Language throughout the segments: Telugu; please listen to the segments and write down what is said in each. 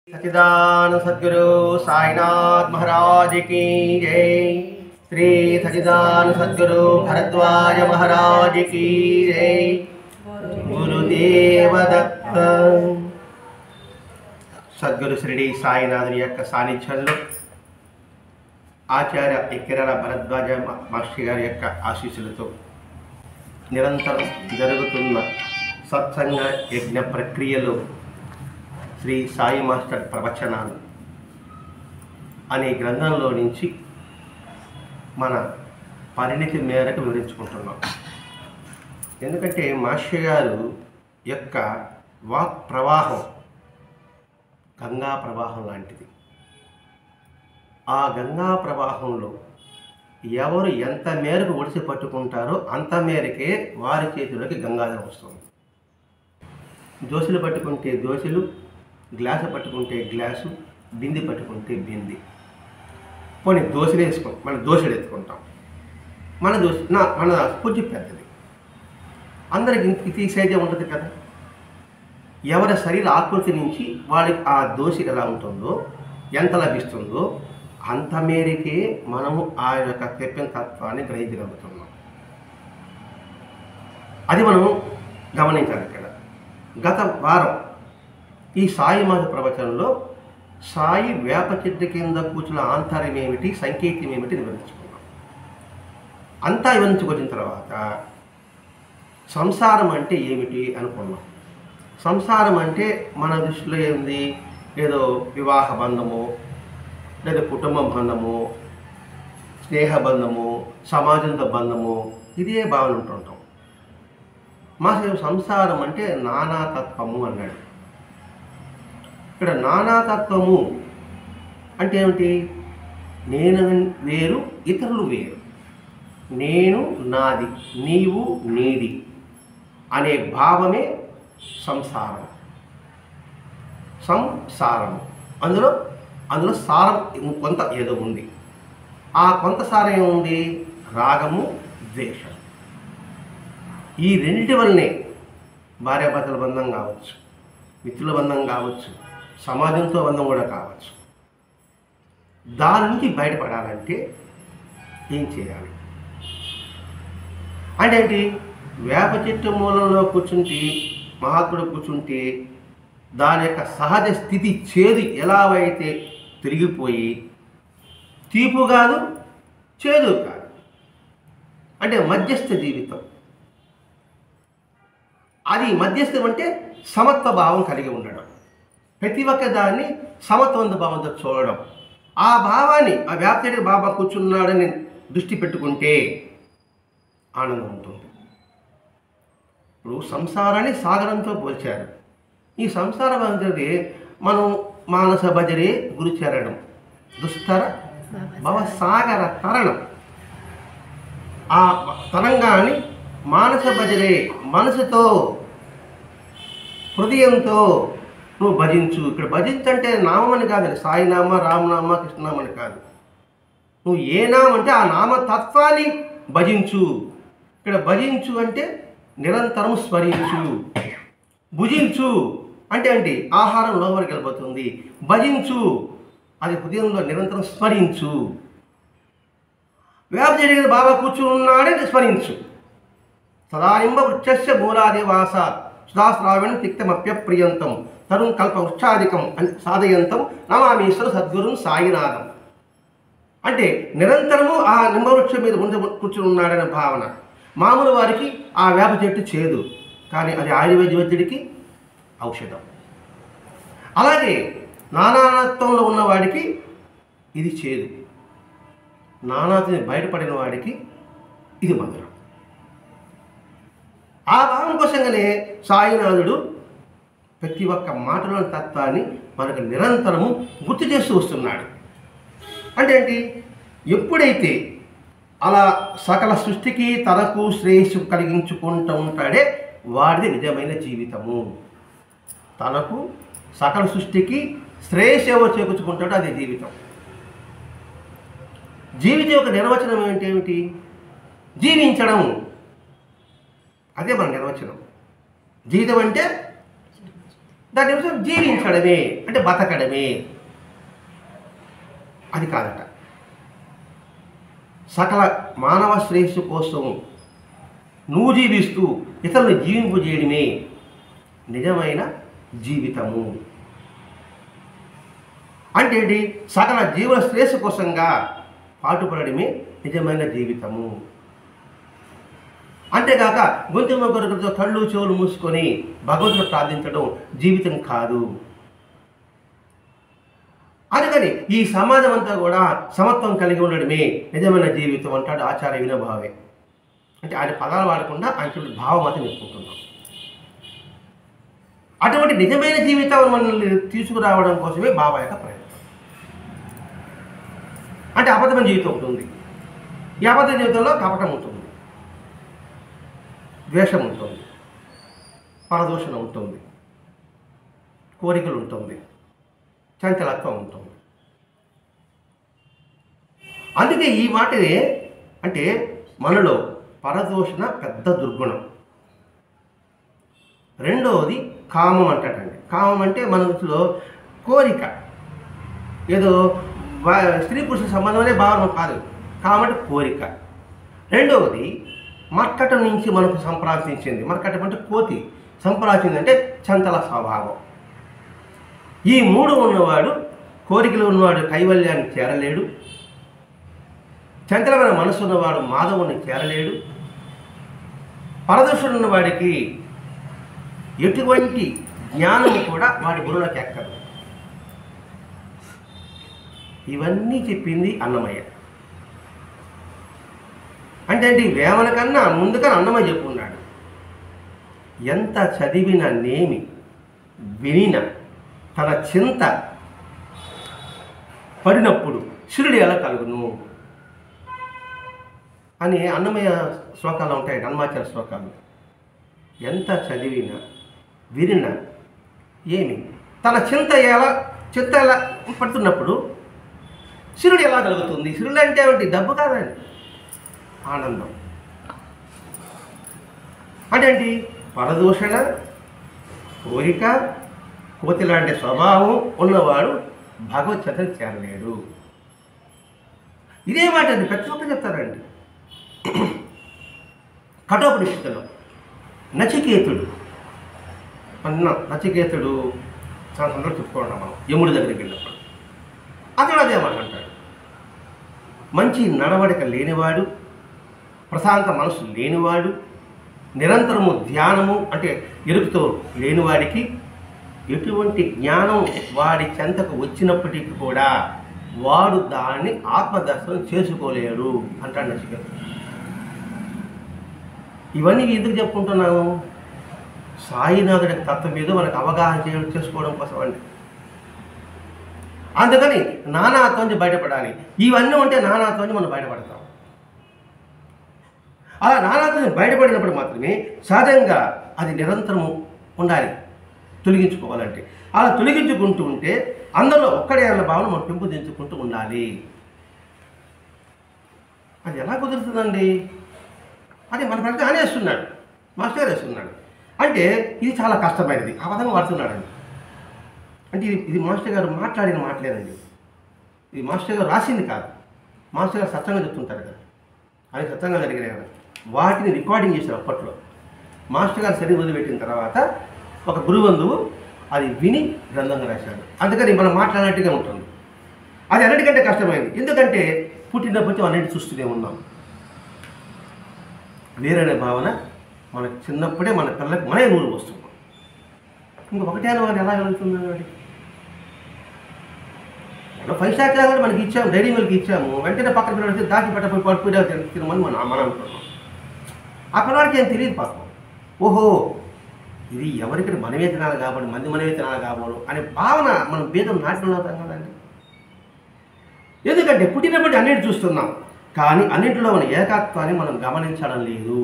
सच्चिदानंद सद्गुरु साईनाथ महाराज की जय। श्री सच्चिदानंद सद्गुरु भरद्वाज महाराज की जय। गुरुदेव दत्त सद्गुरु श्री साईनाथुनि యొక్క సాన్నిధ్యంలో ఆచార్య ఎక్కిరాల భరద్వాజ మాస్టర్ గారి యొక్క ఆశీస్సులతో నిరంతరం జరుగుతున్న సత్సంగ యజ్ఞ ప్రక్రియలో శ్రీ సాయి మాస్టర్ ప్రవచనాలు అనే గ్రంథంలో నుంచి మన పరిణితి మేరకు వివరించుకుంటున్నాం. ఎందుకంటే మాస్టర్ గారు యొక్క వాక్ ప్రవాహం గంగా ప్రవాహం లాంటిది. ఆ గంగా ప్రవాహంలో ఎవరు ఎంత మేరకు ఒడిసి పట్టుకుంటారో అంత మేరకే వారి చేతిలోకి గంగాధరం వస్తుంది. దోశలు పట్టుకుంటే దోశలు, గ్లాసు పట్టుకుంటే గ్లాసు, బింది పట్టుకుంటే బింది. పోనీ దోశలు వేసుకుంటాం, మన దోశలు ఎత్తుకుంటాం. మన పూజ పెద్దది, అందరికి తీసేదే ఉంటుంది కదా. ఎవరి శరీర ఆకృతి నుంచి వాళ్ళకి ఆ దోశ ఎలా ఉంటుందో, ఎంత లభిస్తుందో అంత మేరకే మనము ఆ యొక్క చెప్పిన తత్వాన్ని గ్రహించగలుగుతున్నాం. అది మనం గమనించాలి. ఇక్కడ గత వారం ఈ సాయి మాత ప్రవచనంలో సాయి వేప చెట్టు కింద కూర్చున్న ఆంతర్యం ఏమిటి, సంకేతం ఏమిటి వివరించుకున్నాం. అంతా వివరించుకొచ్చిన తర్వాత సంసారం అంటే ఏమిటి అనుకున్నాం. సంసారం అంటే మన దృష్టిలో ఏంది, ఏదో వివాహ బంధము, లేదా కుటుంబ బంధము, స్నేహ బంధము, సమాజంతో బంధము, ఇదే భావన ఉంటుంటాం. మా సంసారం అంటే నానాతత్వము అన్నాడు. ఇక్కడ నానాతత్వము అంటే ఏమిటి? నేను వేరు, ఇతరులు వేరు, నేను నాది, నీవు నీది అనే భావమే సంసారం. సంసారము అందులో సారం కొంత ఏదో ఉంది. ఆ కొంత సారం ఏముంది? రాగము, ద్వేషం. ఈ రెండింటి వల్లనే భార్యాభర్తల బంధం కావచ్చు, మిత్రుల బంధం కావచ్చు, సమాజంతో బంధం కూడా కావచ్చు. దాని నుంచి బయటపడాలంటే ఏం చేయాలి అంటే ఏంటి? వేప చెట్టు మూలంలో కూర్చుంటే, మహాత్ముడు కూర్చుంటే దాని యొక్క సహజ స్థితి చేదు ఎలా అయితే తిరిగిపోయి తీపు కాదు, చేదు కాదు, అంటే మధ్యస్థ జీవితం. అది మధ్యస్థం అంటే సమత్వ భావం కలిగి ఉండడం, ప్రతి ఒక్క దాన్ని సమత్వంత భావంతో చూడడం. ఆ భావాన్ని ఆ వ్యాప్తి బాబా కూర్చున్నాడని దృష్టి పెట్టుకుంటే ఆనందం ఉంటుంది. ఇప్పుడు సంసారాన్ని సాగరంతో పోల్చారు. ఈ సంసార బంధువుడే మనం మానస భజరే గురుచరణం దుస్తర భవసాగర తరణం. ఆ తరంగాన్ని మానస భజరే, మనసుతో హృదయంతో నువ్వు భజించు. ఇక్కడ భజించంటే నామని కాదండి, సాయినామ, రామనామ, కృష్ణనామని కాదు. నువ్వు ఏ నామం అంటే ఆ నామతత్వాన్ని భజించు. ఇక్కడ భజించు అంటే నిరంతరం స్మరించు. భుజించు అంటే ఏంటి? ఆహారం లోపలికి వెళ్ళిపోతుంది. భజించు అది హృదయంలో నిరంతరం స్మరించు. వేప చెట్టు బాబా కూర్చున్నాడని స్మరించు. సదానింబ వృక్షస్య మూలాదివాస సుధాశ్రావణ తిక్తమప్యప్రియంతం తరుణ్ కల్ప వృక్షాధికం సాధయంతం నమామీశ్వర సద్గురు సాయినాథం. అంటే నిరంతరము ఆ నింబవృక్షం మీద కూర్చుని ఉన్నాడనే భావన. మామూలు వారికి ఆ వేప చెట్టు చేదు, కానీ అది ఆయుర్వేద వైద్యుడికి ఔషధం. అలాగే నానాత్వంలో ఉన్నవాడికి ఇది చేదు, నానాత్వం బయటపడిన వాడికి ఇది మధురం. ఆ భావం కోసంగానే సాయినాథుడు ప్రతి ఒక్క మాటలోని తత్వాన్ని మనకు నిరంతరము గుర్తు చేస్తూ వస్తున్నాడు. అంటే ఏంటి? ఎప్పుడైతే అలా సకల సృష్టికి తనకు శ్రేయస్సు కలిగించుకుంటూ ఉంటాడే వాడిది నిజమైన జీవితము. తనకు సకల సృష్టికి శ్రేయస్సు ఎవరు చేకూర్చుకుంటాడో అదే జీవితం. జీవితం యొక్క నిర్వచనం ఏమిటి? జీవించడం. అదే మన నిర్వచనం. జీవితం అంటే దాని కోసం జీవించడమే అంటే బతకడమే. అది కాదట. సకల మానవ శ్రేయస్సు కోసం నువ్వు జీవిస్తూ ఇతరులను జీవింపజేయడమే నిజమైన జీవితము. అంటే ఏంటి? సకల జీవుల శ్రేయస్సు కోసంగా పాటుపడడమే నిజమైన జీవితము. అంతేగాక గొంతు మొగ్గలతో కళ్ళు చెవులు మూసుకొని భగవంతుడు ప్రార్థించడం జీవితం కాదు. అందుకని ఈ సమాజం అంతా కూడా సమత్వం కలిగి ఉండడమే నిజమైన జీవితం అంటాడు ఆచార్య వినోభావే. అంటే ఆయన పదాలు వాడకుండా ఆయన భావం మాత్రం చెప్పుకుంటున్నాం. అటువంటి నిజమైన జీవితం మనల్ని తీసుకురావడం కోసమే బాబా యొక్క ప్రయత్నం. అంటే అబద్ధమైన జీవితం ఉంటుంది. ఈ అబద్ధ జీవితంలో కపటం ఉంటుంది, ద్వేషం ఉంటుంది, పరదూషణ ఉంటుంది, కోరికలు ఉంటుంది, చంచలత్వం ఉంటుంది. అందుకే ఈ మాటనే అంటే మనలో పరదూషణ పెద్ద దుర్గుణం. రెండవది కామం అంటాడండి. కామం అంటే మన దృష్టిలో కోరిక, ఏదో స్త్రీ పురుషుల సంబంధం అనే భావన కాదు. కామం అంటే కోరిక. రెండవది మర్కటం నుంచి మనకు సంప్రాప్తించింది. మర్కటం అంటే కోతి, సంప్రాప్తించింది అంటే చంచల స్వభావం. ఈ మూడు ఉన్నవాడు, కోరికలు ఉన్నవాడు కైవల్యాన్ని చేరలేడు, చంచలమైన మనసు ఉన్నవాడు మాధవుని చేరలేడు, పరదర్శుడు ఉన్నవాడికి ఎటువంటి జ్ఞానము కూడా వాడి గురువులకు ఎక్కదు. ఇవన్నీ చెప్పింది అన్నమయ్య. అంటే వేమన కన్నా ముందుగా అన్నమయ్య చెప్పుకున్నాడు. ఎంత చదివిన నేమి వినిన తన చింత పడినప్పుడు శిరుడు ఎలా కలుగును అని అన్నమయ్య శ్లోకాలు ఉంటాయి, హనుమాచార్య శ్లోకాలు. ఎంత చదివిన వినిన ఏమి తన చింత ఎలా పడుతున్నప్పుడు శిరుడు ఎలా కలుగుతుంది? శిరుడు అంటే ఏమిటి? డబ్బు కాదండి, ఆనందం. అంటే ఏంటి? పరదూషణ, కోరిక, కోతిలాంటి స్వభావం ఉన్నవాడు భగవద్గీతను చేరలేడు. ఇదే మాట అండి ప్రతి ఒక్కరు చెప్తారండి. కఠోపనిషత్తులో నచికేతుడు చాలా సందర్భం చెప్పుకుంటాం మనం యముడి దగ్గరికి వెళ్ళినప్పుడు. అతడు అదే మాట అంటాడు. మంచి నడవడిక లేనివాడు, ప్రశాంత మనసు లేనివాడు, నిరంతరము ధ్యానము అంటే ఎరుకుతో లేనివాడికి ఎటువంటి జ్ఞానం వాడి చెంతకు వచ్చినప్పటికీ కూడా వాడు దాన్ని ఆత్మదర్శనం చేసుకోలేడు అంటాడు నచికేతుడు. ఇవన్నీ ఎందుకు చెప్పుకుంటున్నాము? సాయినాథుడి తత్వం మీద మనకు అవగాహన చేసుకోవడం కోసం అండి. అందుకని నానాత్వం నుంచి బయటపడాలి. ఇవన్నీ ఉంటే నానాత్వం నుంచి మనం బయటపడతాం. అలా నానాత్వం నుంచి బయటపడినప్పుడు మాత్రమే సహజంగా అది నిరంతరము ఉండాలి. తొలగించుకోవాలంటే అలా తొలగించుకుంటూ ఉంటే అందులో ఒక్కడే అన్న భావన మనం పెంపొందించుకుంటూ ఉండాలి. అది ఎలా కుదురుతుందండి? అది మన ప్రశ్న అనేస్తున్నాడు, మాస్టర్ గారు వేస్తున్నాడు. అంటే ఇది చాలా కష్టమైనది. ఆ విధంగా వాడుతున్నాడండి. అంటే ఇది మాస్టర్ గారు మాట్లాడిన మాటలేదండి. ఇది మాస్టర్ గారు రాసింది కాదు. మాస్టర్ గారు సత్యంగా చెప్తుంటారు కదా, అది సత్యంగా జరిగినాయి కదా. వాటిని రికార్డింగ్ చేశారు అప్పట్లో. మాస్టర్ గారు శరీరం వదిలిపెట్టిన తర్వాత ఒక గురుబంధువు అది విని గ్రంథంగా రాశాడు. అందుకని మనం మాట్లాడినట్టుగా ఉంటుంది. అది అన్నిటికంటే కష్టమైంది. ఎందుకంటే పుట్టినప్పటి అన్నింటి చూస్తూనే ఉన్నాం. వేరనే భావన మనకు చిన్నప్పుడే మన పిల్లలకు మనే నూరు వస్తున్నాం. ఇంకొకటే వాడిని ఎలా కలుగుతుంది? వాడికి 5 స్టార్ క్లాస్ కూడా మనకి ఇచ్చాము, డైరీ మిల్క్ ఇచ్చాము, వెంటనే పక్కన పిల్లడితే దాచి పెట్టపోయి పడిపోయి తినమని మనం అనుకుంటున్నాం. ఆ పిల్లవాడికి ఏం తెలియదు పాపం. ఓహో ఇది ఎవరికైనా మనమే తినాలి కాబట్టి, మంది మనమే తినాలి కాబోడు అనే భావన మనం భేదం నాశనం అవుతాం కదండి. ఎందుకంటే పుట్టినప్పటి అన్నింటి చూస్తున్నాం, కానీ అన్నింటిలో ఉన్న ఏకత్వాన్ని మనం గమనించడం లేదు.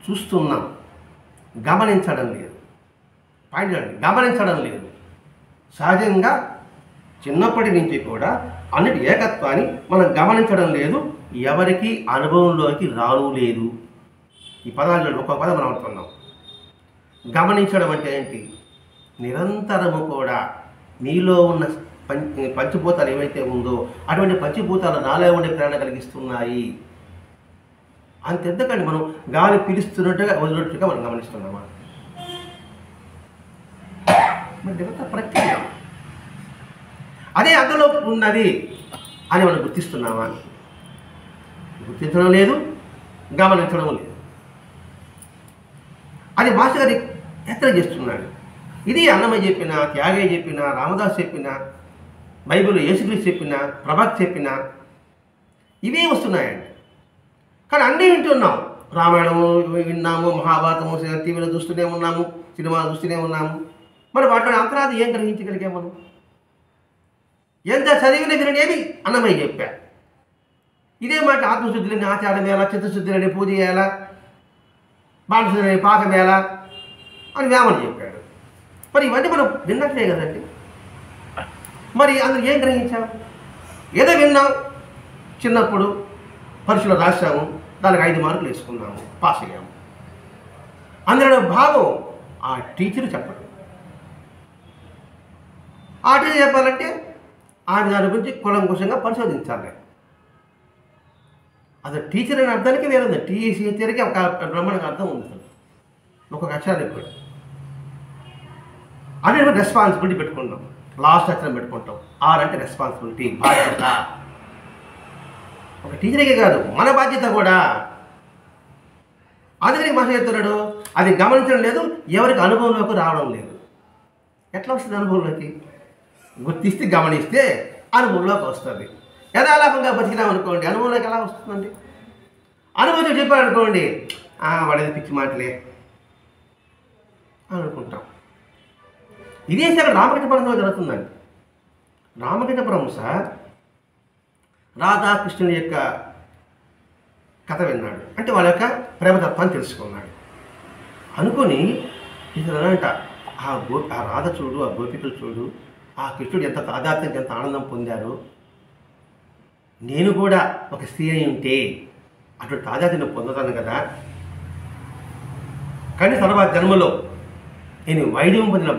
చూస్తున్నాం, గమనించడం లేదు. పాయింట్ అండి, గమనించడం లేదు. సహజంగా చిన్నప్పటి నుంచి కూడా అన్నిటి ఏకత్వాన్ని మనం గమనించడం లేదు. ఎవరికి అనుభవంలోకి రాను లేదు. ఈ పదాలు ఒక్కొక్క పదం మనం అవుతున్నాం. గమనించడం అంటే ఏంటి? నిరంతరము కూడా మీలో ఉన్న పంచభూతాలు ఏవైతే ఉందో అటువంటి పంచభూతాలు నాలో ఉండే ప్రేరణ కలిగిస్తున్నాయి. అంతెందుకండి మనం గాలి పిలుస్తున్నట్టుగా వదిలినట్టుగా మనం గమనిస్తున్నామా? మరి నిరంతర ప్రక్రియ అదే అందులో ఉన్నది అని మనం గుర్తిస్తున్నామా? గుర్తించడం లేదు, గమనించడం లేదు. అది మాస్టర్ గారి హెచ్చరిక చేస్తున్నాడు. ఇది అన్నమయ్య చెప్పిన, త్యాగయ్య చెప్పిన, రామదాస్ చెప్పిన, బైబిల్లో యేసుక్రీస్తు చెప్పిన, ప్రభాత్ చెప్పిన ఇవే వస్తున్నాయండి. కానీ అన్నీ వింటున్నాం. రామాయణము విన్నాము, మహాభారతము టీవీలో చూస్తూనే ఉన్నాము, సినిమాలు చూస్తూనే ఉన్నాము. మరి వాటిని అంతరాది ఏం గ్రహించగలిగాం మనం? ఎంత చదివిన విననేమి అన్నమయ్య చెప్పా. ఇదే మాట ఆత్మశుద్ధులని ఆచారం ఎలా, చిత్తశుద్ధులని పూజ చేయాలా, బాణశుద్ధులని పాకం ఎలా అని వేమని చెప్పాడు. మరి ఇవన్నీ మనం విన్నట్లే కదండి. మరి అందులో ఏం గ్రహించాం? ఏదో విన్నాం, చిన్నప్పుడు పరీక్షలో రాసాము, దానికి 5 మార్కులు వేసుకున్నాము, పాస్ అయ్యాము. అందులో భాగం ఆ టీచర్ చెప్పడం. ఆ టీచర్ చెప్పాలంటే ఆమె దాని గురించి కులంకుశంగా పరిశోధించాలి. అసలు టీచర్ అనే అర్థానికి వేరుంది. టీచర్కి ఒక బ్రహ్మాండంగా అర్థం ఉంది. ఒక్కొక్క అక్షరానికి కూడా అదే రెస్పాన్సిబిలిటీ పెట్టుకుంటాం. లాస్ట్ అక్షరం పెట్టుకుంటాం. ఆర్ అంటే రెస్పాన్సిబిలిటీ, బాధ్యత. ఒక టీచర్కే కాదు, మన బాధ్యత కూడా. అందుకని భాష చెప్తున్నాడు, అది గమనించడం లేదు, ఎవరికి అనుభవంలోకి రావడం లేదు. ఎట్లా వస్తుంది అనుభవంలోకి? గుర్తిస్తే, గమనిస్తే అనుభవంలోకి వస్తుంది. యథాలాపంగా బతికినామనుకోండి, అనుభవంలోకి ఎలా వస్తుందండి? అనుభవం చెప్పారనుకోండి, వాడేది పిచ్చి మాటలే అనుకుంటాం. ఇదే అక్కడ రామకృష్ణపురంలో జరుగుతుందండి. రామకృష్ణపురం సార్ రాధాకృష్ణుని యొక్క కథ విన్నాడు. అంటే వాళ్ళ యొక్క ప్రేమతత్వాన్ని తెలుసుకున్నాడు. అనుకొని ఇతనంట ఆ రాధ చూడు, ఆ గోపికలు చూడు, ఆ కృష్ణుడు ఎంత తాదాత్మ్యంగా ఎంత ఆనందం పొందారు. నేను కూడా ఒక స్త్రీ అయి ఉంటే అటువంటి తాదాత్మ్యం పొందుతాను కదా. కానీ తర్వాత జన్మలో నేను వైద్యం పొందిన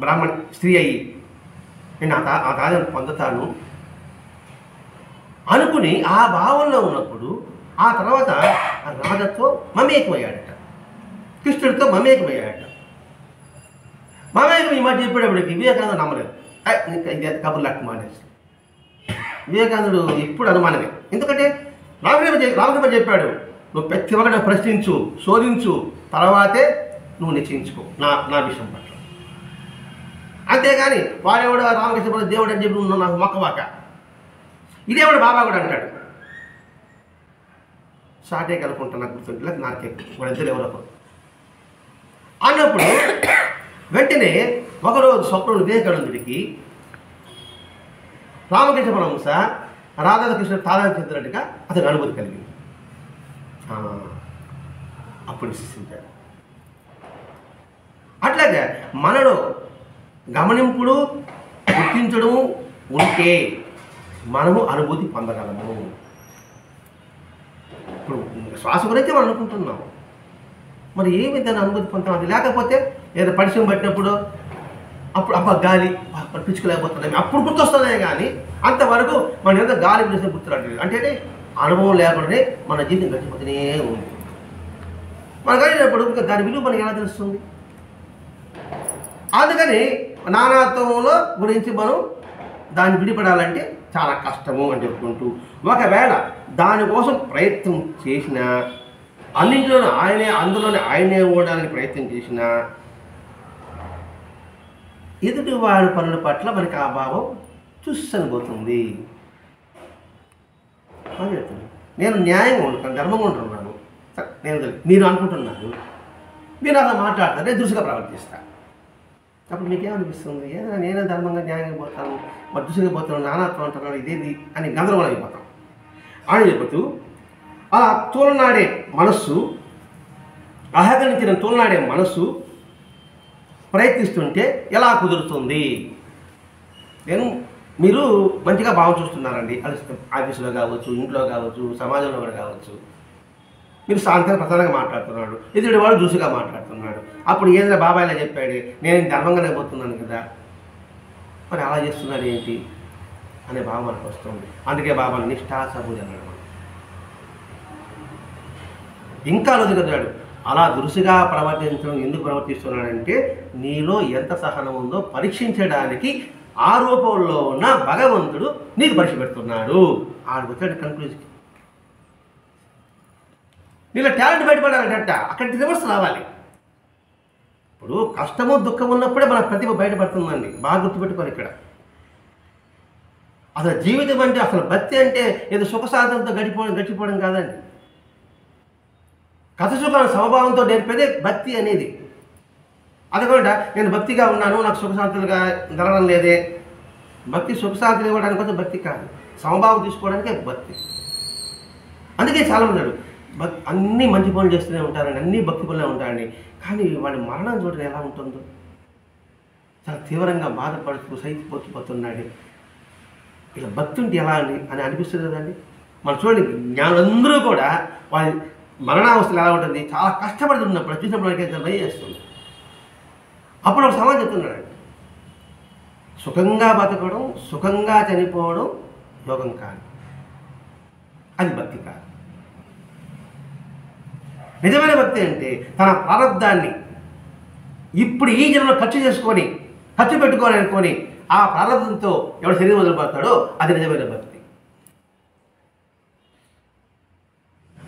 బ్రాహ్మణ స్త్రీ అయ్యి నేను ఆ తాదాత్మ్యం పొందుతాను అనుకుని ఆ భావంలో ఉన్నప్పుడు ఆ తర్వాత రాధతో మమేకమయ్యాడట, కృష్ణుడితో మమేకమయ్యాడట. మమేకం ఈ మాట చెప్పేటప్పటికి వివేకానంద నమ్మలేదు. ఇది కబుర్లాట్ మానేసి వివేకానందుడు ఇప్పుడు అనుమానమే. ఎందుకంటే రామకృష్ణ చెప్పాడు, నువ్వు ప్రతి ఒక్కటి ప్రశ్నించు, శోధించు, తర్వాతే నువ్వు నిశ్చయించుకో నా విషయం పట్ల. అంతేగాని వాడెవడు రామకృష్ణ దేవుడు అని చెప్పి నువ్వు నాకు మొక్కవాక. ఇదేవాడు బాబా కూడా అంటాడు. సాటే కలుపుకుంటా నాకు గుర్తుంటే నాకే వాడిద్దరు ఎవరొకరు అన్నప్పుడు వెంటనే ఒకరోజు స్వప్నం వివేకానందుడికి రామకృష్ణ పరమహంస రాధాకృష్ణ తాదాత్మ్యం చెందినట్టుగా అతనికి అనుభూతి కలిగింది. అప్పుడు విశ్వసించాడు. అట్లాగే మనలో గమనింపుడు, గుర్తించడం ఉంటే మనము అనుభూతి పొందగలము. ఇప్పుడు శ్వాస గురించి మనం అనుకుంటున్నాము, మరి ఏమి దాన్ని అనుభూతి పొందుతాం? అది లేకపోతే ఏదో పరిచయం పట్టినప్పుడు అప్పుడు గాలి పిచ్చుకోలేకపోతున్నాయి, అప్పుడు గుర్తొస్తున్నాయి. కానీ అంతవరకు మన ఏదో గాలి పిలిచిన గుర్తురాడు. అంటే అనుభవం లేకుండానే మన జీవితం గడిచిపోతూనే ఉంది. మన గడిచినప్పుడు దాని విలువ మనకి ఎలా తెలుస్తుంది? అందుకని నానాత్వంలో గురించి మనం దాన్ని విడిపడాలంటే చాలా కష్టము అని చెప్పుకుంటూ, ఒకవేళ దానికోసం ప్రయత్నం చేసినా, అందులోనే ఆయనే ఉండడానికి ప్రయత్నం చేసినా, ఎదుటి వాడి పనుల పట్ల మనకి ఆ భావం చూసనిపోతుంది. నేను న్యాయంగా ఉంటాను, ధర్మంగా ఉంటున్నాను, మీరు అనుకుంటున్నారు, మీరు అలా మాట్లాడతారు, నేను దురుసుగా ప్రవర్తిస్తాను. అప్పుడు మీకేమనిపిస్తుంది? ఏదైనా నేనే ధర్మంగా న్యాయంగా పోతాను, మరి దుసుగా పోతాను, నానాత్వం అంటున్నాను, ఇదేది అని గందరగోళం అయిపోతాం అని చెబుతూ, ఆ తోలనాడే మనస్సు, అహగణించిన తోలనాడే మనస్సు ప్రయత్నిస్తుంటే ఎలా కుదురుతుంది? మీరు మంచిగా భావం చూస్తున్నారండి, ఆఫీసులో కావచ్చు, ఇంట్లో కావచ్చు, సమాజంలో కూడా కావచ్చు. మీరు శాంతంగా ప్రధానంగా మాట్లాడుతున్నాడు, ఎదుటి వాడు జ్యూసుగా మాట్లాడుతున్నాడు. అప్పుడు ఏదైనా బాబాయ్ ఇలా చెప్పాడు, నేను ధర్మంగానే పోతున్నాను కదా, మరి అలా చేస్తున్నాడు ఏంటి అనే భావం మనకు వస్తుంది. అందుకే బాబా నిష్ఠా సబూరి అన్నాడు. ఇంకా రోజుగన్నాడు, అలా దురుసుగా ప్రవర్తించడం ఎందుకు ప్రవర్తిస్తున్నాడంటే నీలో ఎంత సహనం ఉందో పరీక్షించడానికి ఆ రూపంలో ఉన్న భగవంతుడు నీకు పరీక్ష పెడుతున్నాడు. ఆడికి వచ్చాడు కన్క్లూజన్కి. నీలో టాలెంట్ బయటపడాలంట, అక్కడికి రివర్స్ రావాలి. ఇప్పుడు కష్టము దుఃఖం ఉన్నప్పుడే మన ప్రతిభ బయటపడుతుందండి. బాగా గుర్తుపెట్టుకోవాలి ఇక్కడ. అసలు జీవితం అంటే, అసలు భక్తి అంటే ఏదో సుఖసాధనతో గడిచిపోవడం కాదండి. కథసుఖాల సమభావంతో నేర్పేదే భక్తి అనేది. అది కూడా నేను భక్తిగా ఉన్నాను, నాకు సుఖశాంతులుగా జరగడం లేదే. భక్తి సుఖశాంతులు ఇవ్వడానికి కోసం భక్తి కాదు, సమభావం తీసుకోవడానికే భక్తి. అందుకే చాలా ఉన్నాడు అన్నీ మంచి పనులు చేస్తూనే ఉంటారండి, అన్నీ భక్తి పనులే ఉంటారండి. కానీ వాడి మరణం చూడడం ఎలా ఉంటుందో, చాలా తీవ్రంగా బాధపడుతూ సైకిపోతున్నాడు. ఇలా భక్తి ఉంటే ఎలా అని అనిపిస్తుంది కదండి. మనం చూడండి, జ్ఞానులందరూ కూడా వాడి మరణావస్థలు ఎలా ఉంటుంది, చాలా కష్టపడుతున్నప్పుడు చూసినప్పుడు మనకి భయం చేస్తుంది. అప్పుడు ఒక సమాజం చెప్తున్నాడు, సుఖంగా బతకడం, సుఖంగా చనిపోవడం యోగం కాదు, అది భక్తి కాదు. నిజమైన భక్తి అంటే తన ప్రారంధాన్ని ఇప్పుడు ఈ జన్మలో ఖర్చు పెట్టుకోవాలి అనుకొని ఆ ప్రారంభంతో ఎవడు శరీరం వదిలిపోతాడో అది నిజమైన భక్తి.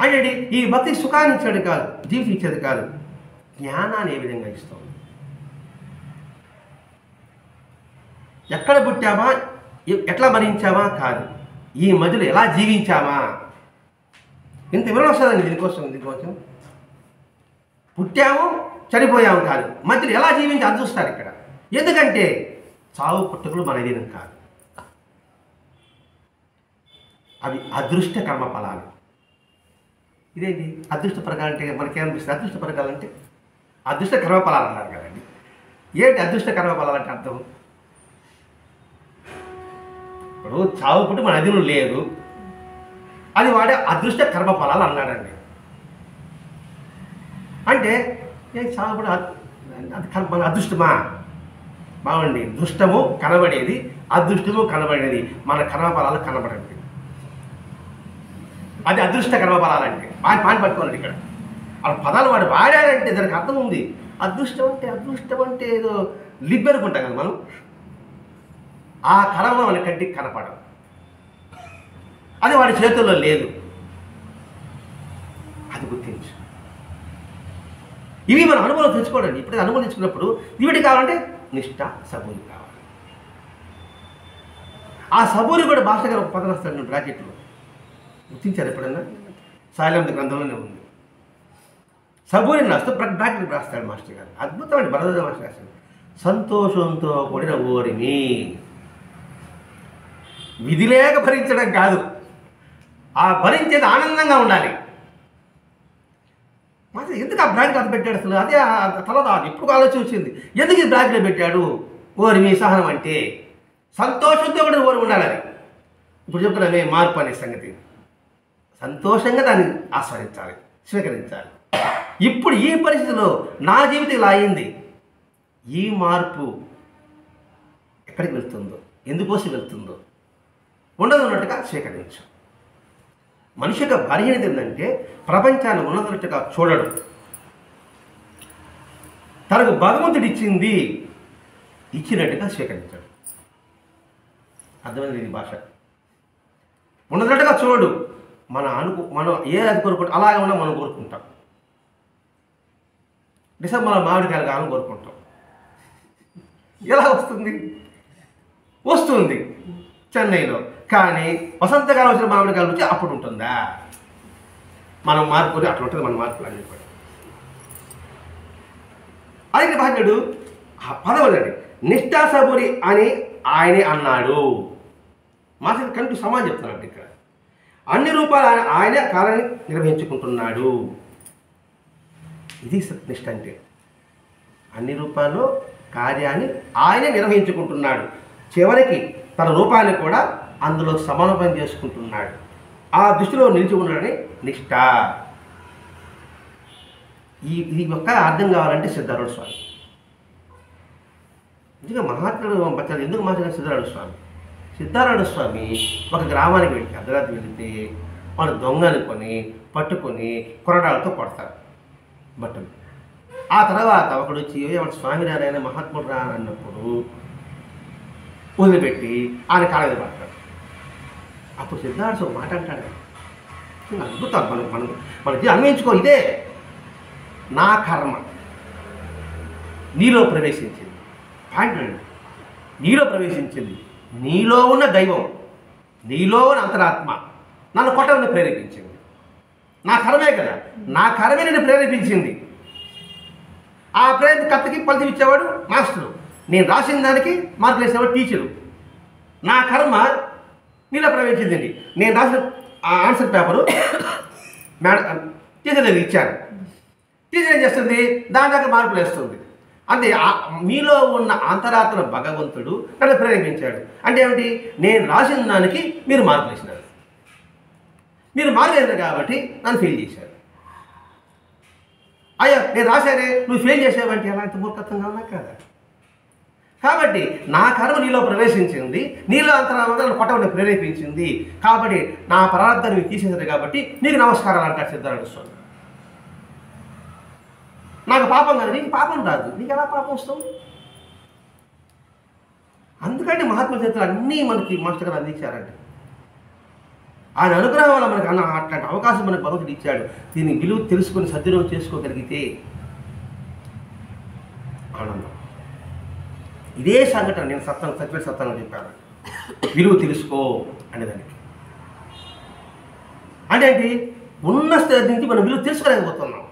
అంటే ఈ భక్తి సుఖాన్ని ఇచ్చేది కాదు, జీవితం ఇచ్చేది కాదు, జ్ఞానాన్ని ఏ విధంగా ఇస్తాం. ఎక్కడ పుట్టామా, ఎట్లా మరించామా కాదు, ఈ మధ్యలో ఎలా జీవించామా. ఇంత వివరణ వస్తుందండి దీనికోసం. పుట్టాము చనిపోయాము కాదు, మధ్యలో ఎలా జీవించి అది చూస్తారు ఇక్కడ. ఎందుకంటే చావు పుట్టుకలు మన అధీనం కాదు, అవి అదృష్ట కర్మ ఫలాలు. ఇదేంటి అదృష్ట ఫలాలు అంటే మనకేమనిపిస్తుంది? అదృష్ట ఫలాలు అంటే అదృష్ట కర్మ ఫలాలు అన్నారు కదండి. ఏంటి అదృష్ట కర్మ ఫలాలు అంటే అర్థం? ఇప్పుడు చావు పుట్టు మన అధీనం లేదు, అది వాడే అదృష్ట కర్మ ఫలాలు అన్నాడండి. అంటే చావు పుట్టు అది మన అదృష్టమా? బాగుండి, దృష్టము కనబడేది, అదృష్టము కనబడేది, మన కర్మఫలాలు కనబడండి. అది అదృష్ట కర్మఫలాలంటే పాని పట్టుకోండి. ఇక్కడ ఆ పదాలు వాడు వాడాడంటే దానికి అర్థం ఉంది. అదృష్టం అంటే ఏదో లిబ్ అనుకుంటాం కదా మనం. ఆ కర్మ మన కంటికి కనపడదు, అది వాడి చేతుల్లో లేదు, అది గుర్తించు. ఇవి మనం అనుభవం తెచ్చుకోవడండి. ఇప్పుడు అనుభవం తెచ్చుకున్నప్పుడు ఇవిటి కావాలంటే నిష్ఠ సబూరి కావాలి. ఆ సబూరి కూడా భాష గారు ఒక పదం వస్తాడు బ్రాకెట్లో, గుర్తించారు ఎప్పుడన్నా? సాయిలంత గ్రంథంలోనే ఉంది. సబూరిని రాస్తూ బ్రాకెట్ రాస్తాడు మాస్టర్ గారు. అద్భుతమైన భరద్వాజ మాస్టర్ రాశాడు. సంతోషంతో కూడిన ఓరిమి, విధి లేక భరించడం కాదు, ఆ భరించేది ఆనందంగా ఉండాలి. మరి ఎందుకు ఆ బ్రాకెట్ అది పెట్టాడు అసలు? అదే తర్వాత ఇప్పుడు ఆలోచన వచ్చింది, ఎందుకు ఈ బ్రాకెట్లో పెట్టాడు? ఓరిమి సహనం అంటే సంతోషంతో కూడా ఓరి ఉండాలి. అది ఇప్పుడు చెప్తున్నామే మార్పు అనే సంగతి. సంతోషంగా దాన్ని ఆస్వాదించాలి, స్వీకరించాలి. ఇప్పుడు ఈ పరిస్థితిలో నా జీవితం ఇలా అయింది, ఈ మార్పు ఎక్కడికి వెళ్తుందో, ఎందుకోసం వెళ్తుందో ఉండదు ఉన్నట్టుగా స్వీకరించు. మనిషి యొక్క బలహీనత ఏంటంటే ప్రపంచాన్ని ఉన్నదన్నట్టుగా చూడడు. తనకు భగవంతుడు ఇచ్చినట్టుగా స్వీకరించాడు. అర్థమైంది ఈ భాష. ఉన్నదన్నట్టుగా చూడు. మనం అది కోరుకుంటాం అలాగే ఉన్నా మనం కోరుకుంటాం. డిసెంబర్ మామిడికాయలు కావాలని కోరుకుంటాం. ఎలా వస్తుంది చెన్నైలో. కానీ వసంతకాలం వచ్చిన మామిడికాయలు వచ్చి అప్పుడు ఉంటుందా? మనం మార్పుని అట్లా ఉంటుంది, మన మార్పులు అని చెప్పాడు. అయితే భాగ్యుడు ఆ పదవులండి నిష్ఠా సబూరి అని ఆయనే అన్నాడు. మాస్టర్ కంటూ సమాజం చెప్తున్నాడు. ఇక్కడ అన్ని రూపాలు ఆయన కార్యాన్ని నిర్వహించుకుంటున్నాడు. ఇది నిష్ఠ అంటే అన్ని రూపాల్లో కార్యాన్ని ఆయనే నిర్వహించుకుంటున్నాడు. చివరికి తన రూపాన్ని కూడా అందులో సమన్వయం చేసుకుంటున్నాడు. ఆ దృష్టిలో నిలిచి ఉన్నాడని నిష్ఠ. ఇది ఒక్క అర్థం కావాలంటే సిద్ధారూఢ స్వామి. నిజంగా మహాత్ముడు బచ్చారు ఎందుకు మాట్లాడారు సిద్ధారూఢ స్వామి? సిద్ధారూఢ స్వామి ఒక గ్రామానికి వెళ్తే అర్ధరాత్రి వెళితే వాళ్ళు దొంగ అనుకొని పట్టుకొని కొరడాలతో కొడతారు బట్టలు. ఆ తర్వాత ఒకడు వచ్చి ఎవరు స్వామి రాయన మహాత్ముడు రా అన్నప్పుడు వదిలిపెట్టి ఆయన కాళ్ళ మీద పడతాడు. అప్పుడు సిద్ధార్థ ఒక మాట అంటాడు, అద్భుతం. మనకి అన్వయించుకో, ఇదే నా కర్మ నీలో ప్రవేశించింది. పాయింట్ నీలో ప్రవేశించింది, నీలో ఉన్న దైవం, నీలో ఉన్న అంతరాత్మ నన్ను కొట్టమని ప్రేరేపించింది. నా కర్మే కదా, నా కర్మే నేను ప్రేరేపించింది. ఆ ప్రేరేపకర్తకి ఫలితం ఇచ్చేవాడు మాస్టరు, నేను రాసిన దానికి మార్కులు వేసేవాడు టీచరు. నా కర్మ నీలో ప్రవేశించింది. నేను రాసిన ఆన్సర్ పేపరు మేడం టీచర్ దగ్గర ఇచ్చాను. టీచర్ ఏం చేస్తుంది, దాని దగ్గర మార్కులు వేస్తుంది. అంటే మీలో ఉన్న అంతరాత్మ భగవంతుడు నన్ను ప్రేరేపించాడు. అంటే ఏమిటి, నేను రాసిన దానికి మీరు మార్కులు వేసినారు. మీరు మార్కులు వేసారు కాబట్టి నన్ను ఫెయిల్ చేశారు. అయ్యా నేను రాశానే నువ్వు ఫెయిల్ చేసావంటే ఎలా, ఇంత మూర్ఖత్వంగా ఉన్నా కదా. కాబట్టి నా కర్మ నీలో ప్రవేశించింది, నీలో అంతరాత్మ నన్ను కొట్టమని ప్రేరేపించింది. కాబట్టి నా ప్రార్థన మీరు తీసేశారు కాబట్టి నీకు నమస్కారాలు అంటాడు సిద్ధారూఢ స్వామి. నాకు పాపం కాదు, నీకు పాపం రాదు, నీకు ఎలా పాపం వస్తుంది? అందుకంటే మహాత్మ చరిత్రలు అన్నీ మనకి మాస్టర్ గారు అందించారండి. ఆయన అనుగ్రహం వల్ల మనకు అట్లాంటి అవకాశం మనకు భగవంతుడు ఇచ్చాడు. దీన్ని విలువ తెలుసుకొని సద్వినియోగం చేసుకోగలిగితే ఆనందం. ఇదే సంఘటన నేను సత్యంగా చెప్పాను, విలువ తెలుసుకో అనేదానికి. అంటే ఏంటి, ఉన్న స్థితి నుంచి మనం విలువ తెలుసుకోలేకపోతున్నాం.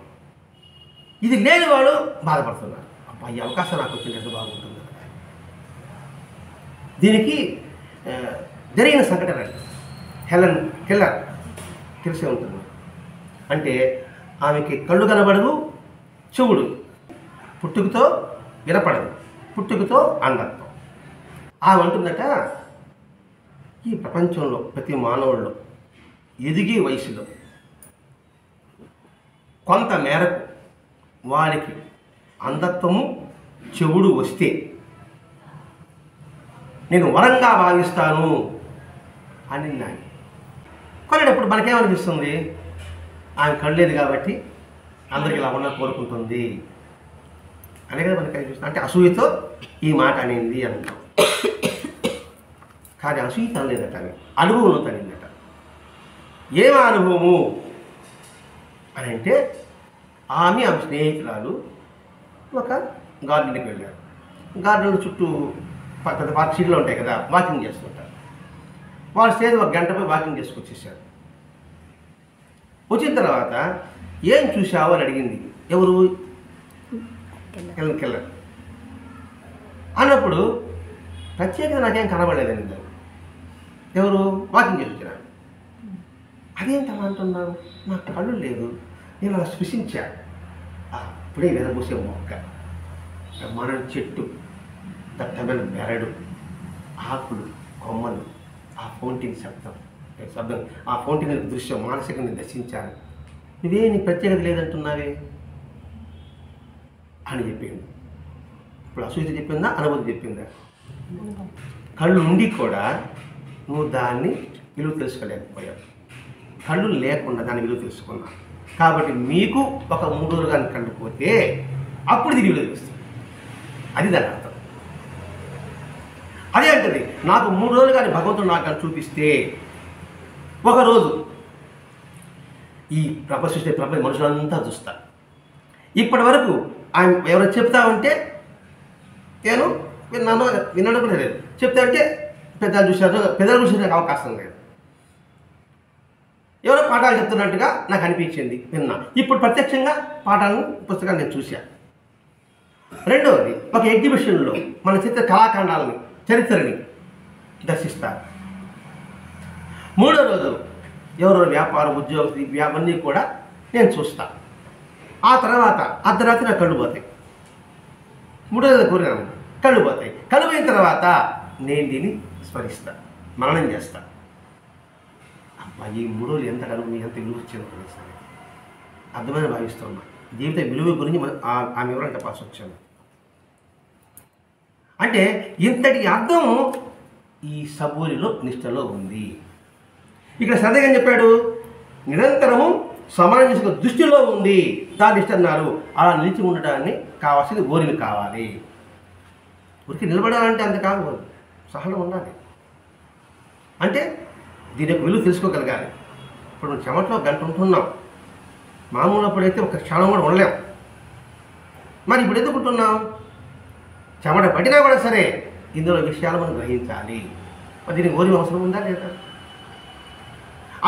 ఇది లేని వాడు బాధపడుతున్నారు. అబ్బా ఈ అవకాశం నాకు వచ్చింది ఎంత బాగుంటుంది. దీనికి జరిగిన సంఘటన హెలెన్ కెల్లర్ తెలిసే ఉంటుంది. అంటే ఆమెకి కళ్ళు కనబడదు, చెవుడు, పుట్టుకతో వినపడదు, పుట్టుకతో అండత్వం. ఆమె అంటుందట, ఈ ప్రపంచంలో ప్రతి మానవుల్లో ఎదిగే వయసులో కొంత మేరకు వారికి అంధత్వము చెవుడు వస్తే నేను వరంగా భావిస్తాను అని నాని కొనేటప్పుడు మనకేమనిపిస్తుంది, ఆమె కళ్ళలేదు కాబట్టి అందరికి ఇలా ఉన్న కోరుకుంటుంది అనే కదా మనకి అనిపిస్తుంది. అంటే అసూయతో ఈ మాట అనింది అంటాం. కానీ అసూయత అనలేదట, ఆమె అనుభవంలో తనిందట. ఏం అనుభవము అని అంటే, ఆమె స్నేహితురాలు ఒక గార్డెన్కి వెళ్ళారు. గార్డెన్లో చుట్టూ పెద్ద పార్క్ సీట్లు ఉంటాయి కదా, వాకింగ్ చేస్తుంటారు. వాళ్ళ స్నేహితులు ఒక గంట పోయి వాకింగ్ చేసుకొచ్చేసారు. వచ్చిన తర్వాత ఏం చూసావు అని అడిగింది. ఎవరు? కెల్లర్ అన్నప్పుడు ప్రత్యేకంగా నాకేం కనబడలేదండి. ఎవరు? వాకింగ్ చేస్తున్నాను. అదేంటి అలా అంటున్నాను, నాకు కళ్ళు లేదు, నేను అలా స్పృశించా. అప్పుడే వెనబూసే మొక్క, మన చెట్టు, దట్టమైన బెరడు, ఆకులు, కొమ్మలు, ఆ ఫౌంటైన్ శబ్దం, ఆ ఫౌంటైన్ దృశ్యం మానసికంగా దర్శించాను. నువ్వే నీ ప్రత్యేకత లేదంటున్నావే అని చెప్పింది. ఇప్పుడు అసూయత చెప్పిందా, అనుభూతి చెప్పిందా? కళ్ళు ఉండి కూడా నువ్వు దాన్ని విలువ తెలుసుకోలేకపోయావు. కళ్ళు లేకుండా దాని విలువ తెలుసుకున్నా. కాబట్టి మీకు ఒక 3 రోజులు కానీ కళ్ళు పోతే అప్పుడు ఇది విలువ తెలుస్తుంది. అది దాని అర్థం. అదే అంటది, నాకు 3 రోజులు కానీ భగవంతుడు నాకు కానీ చూపిస్తే ఒకరోజు ఈ ప్రపంచ మనుషులంతా చూస్తా. ఇప్పటి వరకు ఆయన ఎవరైనా చెప్తా ఉంటే నేను వినడం కూడా లేదు. చెప్తా అంటే పెద్దలు చూసే అవకాశం లేదు. ఎవరో పాఠాలు చెప్తున్నట్టుగా నాకు అనిపించింది, విన్నా. ఇప్పుడు ప్రత్యక్షంగా పాఠాలను పుస్తకాలు నేను చూశాను. రెండవది, ఒక ఎగ్జిబిషన్లో మన కళాఖండాలని, చరిత్రని దర్శిస్తారు. మూడో రోజు ఎవరో వ్యాపారం, ఉద్యోగం, ఇవన్నీ కూడా నేను చూస్తాను. ఆ తర్వాత అర్ధరాత్రి నాకు కళ్ళు పోతాయి. మూడో రోజు కోరినాను, కళ్ళు పోతాయి. కళ్ళు పోయిన తర్వాత నేను దీన్ని స్మరిస్తాను, మననం చేస్తాను. అబ్బా ఈ 3 రోజులు ఎంత కలుగు, ఎంత విలువ వచ్చిందో అర్థమైన భావిస్తున్నా. జీవిత విలువ గురించి ఆ వివరణ చెప్పాల్సి వచ్చాను. అంటే ఇంతటి అర్థం ఈ సబూరిలో నిష్టలో ఉంది. ఇక్కడ శ్రద్ధగా చెప్పాడు, నిరంతరము సమంజస దృష్టిలో ఉంది దాని నిష్ట అన్నారు. అలా నిలిచి ఉండటాన్ని కావాల్సింది ఓరిమి కావాలి. ఊరికి నిలబడాలంటే అంత కాదు, సహనం ఉండాలి. అంటే దీని యొక్క విలువ తెలుసుకోగలగాలి. ఇప్పుడు మనం చెమటలో గంట ఉంటున్నాం, మామూలు అప్పుడైతే ఒక క్షణం కూడా ఉండలేం. మరి ఇప్పుడు ఎందుకు ఉంటున్నాం? చెమట పట్టినా కూడా సరే ఇందులో విషయాలు మనం గ్రహించాలి. మరి దీనికి ఓరిమి అవసరం ఉందా లేదా?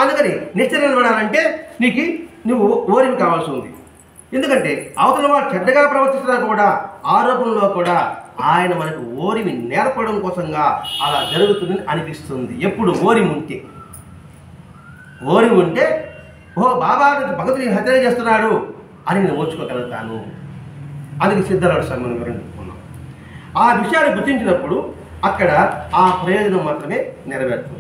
అందుకని నిష్ట నిలబడాలంటే నువ్వు ఓరిమి కావాల్సి ఉంది. ఎందుకంటే అవతల వాడు చెడ్డగా ప్రవర్తిస్తున్నా కూడా ఆరోపణలో కూడా ఆయన మనకు ఓరిమి నేర్పడం కోసంగా అలా జరుగుతుందని అనిపిస్తుంది. ఎప్పుడు ఓరిమి ఉంటే ఓ బాబా భగతుని హత్య చేస్తున్నాడు అని నేను ఓర్చుకోగలుగుతాను. అందుకే సిద్ధరాడు సన్మానం చెప్పుకున్నాం. ఆ విషయాన్ని గుర్తించినప్పుడు అక్కడ ఆ ప్రయోజనం మాత్రమే నెరవేరుతుంది.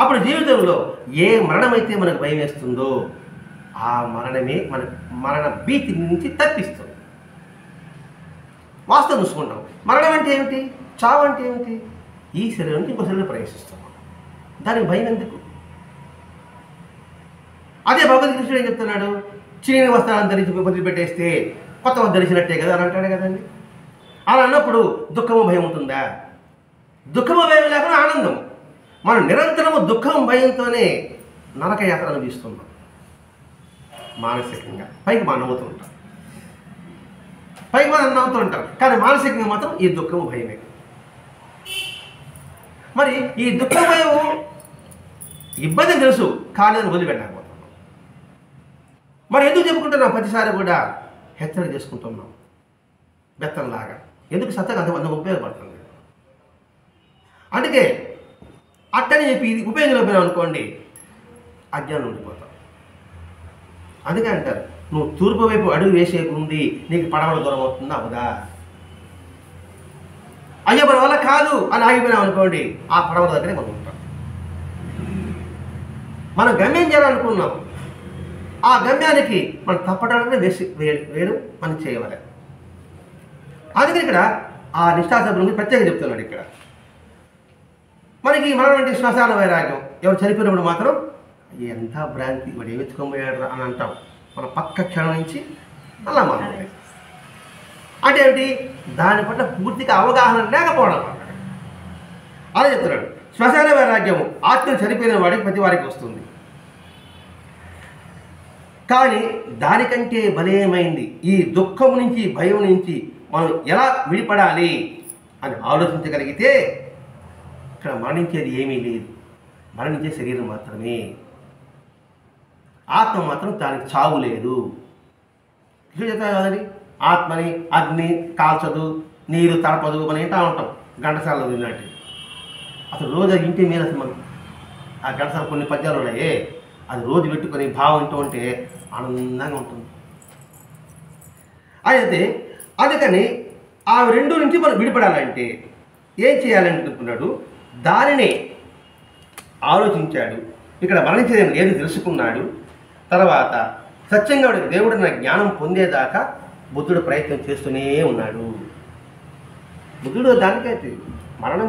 అప్పుడు జీవితంలో ఏ మరణమైతే మనకు భయం వేస్తుందో ఆ మరణమే మన మరణ భీతి నుంచి తప్పిస్తుంది. వాస్తవం చూసుకుంటాం. మరణం అంటే ఏమిటి? చావు అంటే ఏమిటి? ఈ శరీరం నుంచి ఇంకో శరీరం ప్రవేశిస్తున్నాం. దానికి భయం ఎందుకు? అదే భగవద్గీత ఏం చెప్తున్నాడు? చిన్న వస్త్రాలను ధరించి వదిలిపెట్టేస్తే కొత్త ధరించినట్టే కదా అని అంటాడు కదండి. అలా అన్నప్పుడు దుఃఖము భయం ఉంటుందా? దుఃఖము భయం లేకుండా ఆనందం. మనం నిరంతరము దుఃఖం భయంతోనే నరకయాత్ర అనుభవిస్తున్నాం. మానసికంగా పైకి మనం నవ్వుతూ ఉంటాం, కానీ మానసికంగా మాత్రం ఈ దుఃఖము భయమే. మరి ఈ దుఃఖ భయం ఇబ్బంది తెలుసు, కానీ అని వదిలిపెట్టకపోతున్నాం. మరి ఎందుకు చెప్పుకుంటున్నాం? ప్రతిసారి కూడా హెచ్చరిక చేసుకుంటున్నాం బెత్తంలాగా. ఎందుకు? సత్తగా అంత ఉపయోగపడుతుంది. అందుకే అట్టని చెప్పి ఇది ఉపయోగించలేకపోయినావు అనుకోండి, అజ్ఞానం ఉండిపోతాం. అందుకే అంటారు, నువ్వు తూర్పు వైపు అడుగు వేసేకుంది నీకు పడవల దూరం అవుతుందా? అవుదా? అయ్యో మన వల్ల కాదు అని ఆగిపోయినాం అనుకోండి, ఆ పడవల దగ్గరే మనం ఉంటాం. మనం గమ్యం చేయాలనుకున్నాం, ఆ గమ్యానికి మనం తప్పడానికి వేయడం మనం చేయవాలి. అందుకని ఇక్కడ ఆ నిష్ఠాసభ గురించి ప్రత్యేకంగా చెప్తున్నాడు. ఇక్కడ మనకి మనటువంటి శ్మశాన వైరాగ్యం. ఎవరు చనిపోయినప్పుడు మాత్రం ఎంత భ్రాంతి, వాడు ఏమెత్తుకోబోయాడు అని అంటాం. మన పక్క క్షణం నుంచి అలా మాట్లాడే అంటే ఏమిటి? దాని పట్ల పూర్తిగా అవగాహన లేకపోవడం అన్నమాట. అలా చెప్తున్నాడు. శ్మశాన వైరాగ్యము ఆత్మ చనిపోయిన వాడికి ప్రతి వారికి వస్తుంది. కానీ దానికంటే బలీయమైంది ఈ దుఃఖం నుంచి, భయం నుంచి మనం ఎలా విడిపడాలి అని ఆలోచించగలిగితే ఇక్కడ మరణించేది ఏమీ లేదు, మరణించే శరీరం మాత్రమే. ఆత్మ మాత్రం దానికి చావు లేదు. చెప్తారు కదండి, ఆత్మని అగ్ని కాల్చదు, నీరు తడపదు మనం ఏంటా ఉంటాం ఘంటసాలలో విన్నట్టు. అసలు రోజు ఇంటి మీద అసలు మనం ఆ ఘంటసాల కొన్ని పద్యాలు ఉన్నాయే, అది రోజు పెట్టుకొని భావం వింటూ ఉంటే ఆనందంగా ఉంటుంది. అయితే అందుకని ఆ రెండు నుంచి మనం విడిపడాలంటే ఏం చేయాలనుకుంటున్నాడు? దానిని ఆలోచించాడు. ఇక్కడ మరణించేది లేదు తెలుసుకున్నాడు. తర్వాత సత్యంగా దేవుడు నా జ్ఞానం పొందేదాకా బుద్ధుడు ప్రయత్నం చేస్తూనే ఉన్నాడు. బుద్ధుడు దానికైతే మరణం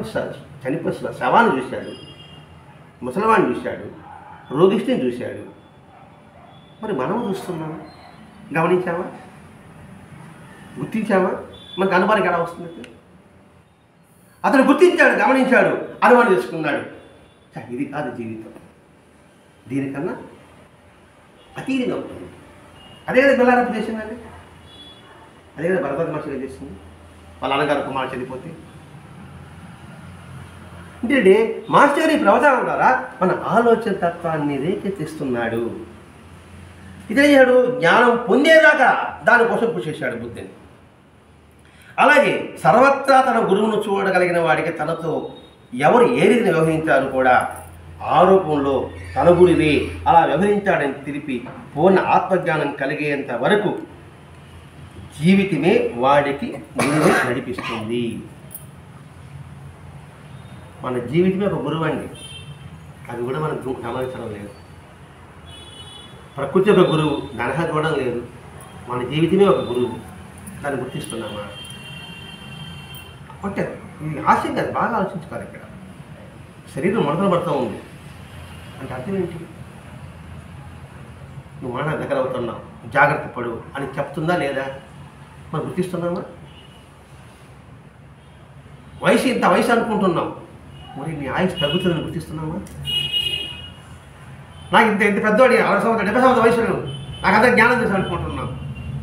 చనిపోయిన శవాన్ని చూశాడు, ముసలివాడిని చూశాడు, రోగిష్టిని చూశాడు. మరి మనం చూస్తున్నామా? గమనించామా? గుర్తించామా? మనకు అనుమానం ఎలా వస్తుంది? అతను గుర్తించాడు, గమనించాడు, అనుమానం చేసుకున్నాడు. ఇది కాదు జీవితం, దీనికన్నా అతీతంగా ఉంటుంది. అదే కదా బెల్లారప్ప చేసిందండి, అదే కదా భరద్వాజ మహర్షిగా చేసింది. వాళ్ళ అన్నగారు కుమారుడు చనిపోతే అంటే మాస్టర్ ఈ ప్రవచనం ద్వారా మన ఆలోచన తత్వాన్ని రేకెత్తిస్తున్నాడు. ఇదే చేశాడు, జ్ఞానం పొందేదాకా దానికోసం కృషి చేశాడు బుద్ధిని. అలాగే సర్వత్రా తన గురువును చూడగలిగిన వాడికి తనతో ఎవరు ఏ రీతిని వ్యవహరించారు కూడా ఆరోపంలో తన గురివే అలా వ్యవహరించాడని తెలిపి పూర్ణ ఆత్మజ్ఞానం కలిగేంత వరకు జీవితమే వాడికి గురువు నడిపిస్తుంది. మన జీవితమే ఒక గురువు అండి, అది కూడా మనం గమనించడం లేదు. ప్రకృతి ఒక గురువు, దానిహా చూడడం లేదు. మన జీవితమే ఒక గురువు, దాన్ని గుర్తిస్తున్నామా? అంటే ఇది హాస్యం కాదు, బాగా ఆలోచించుకోవాలి. ఇక్కడ శరీరం ముడతలు పడుతూ ఉంది అంటే అర్థం ఏంటి? నువ్వు మరణ దగ్గర అవుతున్నావు, జాగ్రత్త పడు అని చెప్తుందా లేదా? మనం గుర్తిస్తున్నామా? వయసు ఇంత వయసు అనుకుంటున్నాం, మరి నీ ఆయుష్ తగ్గుతుందని గుర్తిస్తున్నామా? నాకు ఇంత పెద్దవాడి 60 సంవత్సరాలు 70 సంవత్సరాల వయసు నాకు అంతా జ్ఞానం చేసి అనుకుంటున్నాం,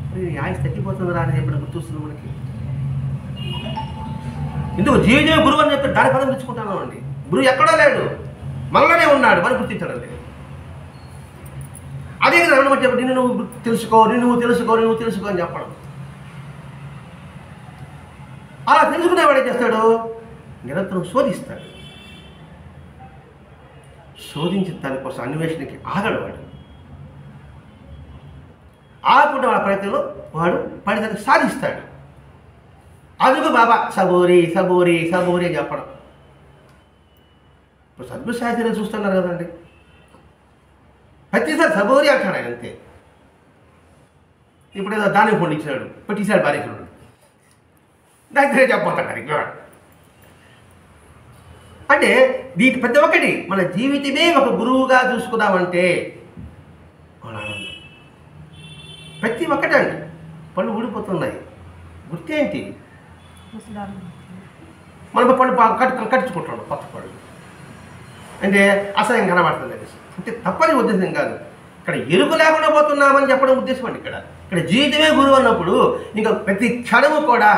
మరి నీ ఆయుష్ తగ్గిపోతుంది రా అని చెప్పి గుర్తిస్తున్నాం. మనకి ఎందుకు జీవితమే గురువు అని చెప్పి దాని పదం తెచ్చుకుంటాను అండి. గురువు ఎక్కడో లేడు, మనలోనే ఉన్నాడు, మనం గుర్తించడం లేదు. అదే కదా మనం చెప్పి నిన్ను నువ్వు తెలుసుకో, నువ్వు తెలుసుకో అని చెప్పడం. అలా తెలుసుకునేవాడు ఏం చేస్తాడు? నిరంతరం శోధిస్తాడు. శోధించిన దానికోసం అన్వేషణకి ఆగడు వాడు. ఆగకుండా వాడి ప్రయత్నంలో వాడు పడిదాన్ని సాధిస్తాడు. అదుగు బాబా సబోరి అని చెప్పడం. ఇప్పుడు సద్గురు శాస్త్రి చూస్తున్నారు కదండి, ప్రతిసారి సబోరి అంటాడు ఆయన అంతే. ఇప్పుడు ఏదో దానికి ఫోన్ ఇచ్చినాడు, పెట్టేసాడు బాధికుడు, దానికి చెప్పబోతాడు ఇంకోడు. అంటే దీని ప్రతి ఒక్కటి మన జీవితమే ఒక గురువుగా చూసుకున్నామంటే మన ఆనందం. ప్రతి ఒక్కటండి. పళ్ళు ఊడిపోతున్నాయి, గుర్తేంటి? మనం పళ్ళు కట్టుకుంటున్నాడు కొత్త పళ్ళు అంటే అసహ్యం కనబడుతుంది. అంటే తప్పని ఉద్దేశం కాదు, ఇక్కడ ఎరుకు లేకుండా పోతున్నామని చెప్పడం ఉద్దేశం అండి. ఇక్కడ జీవితమే గురువు అన్నప్పుడు ఇంకా ప్రతి క్షణము కూడా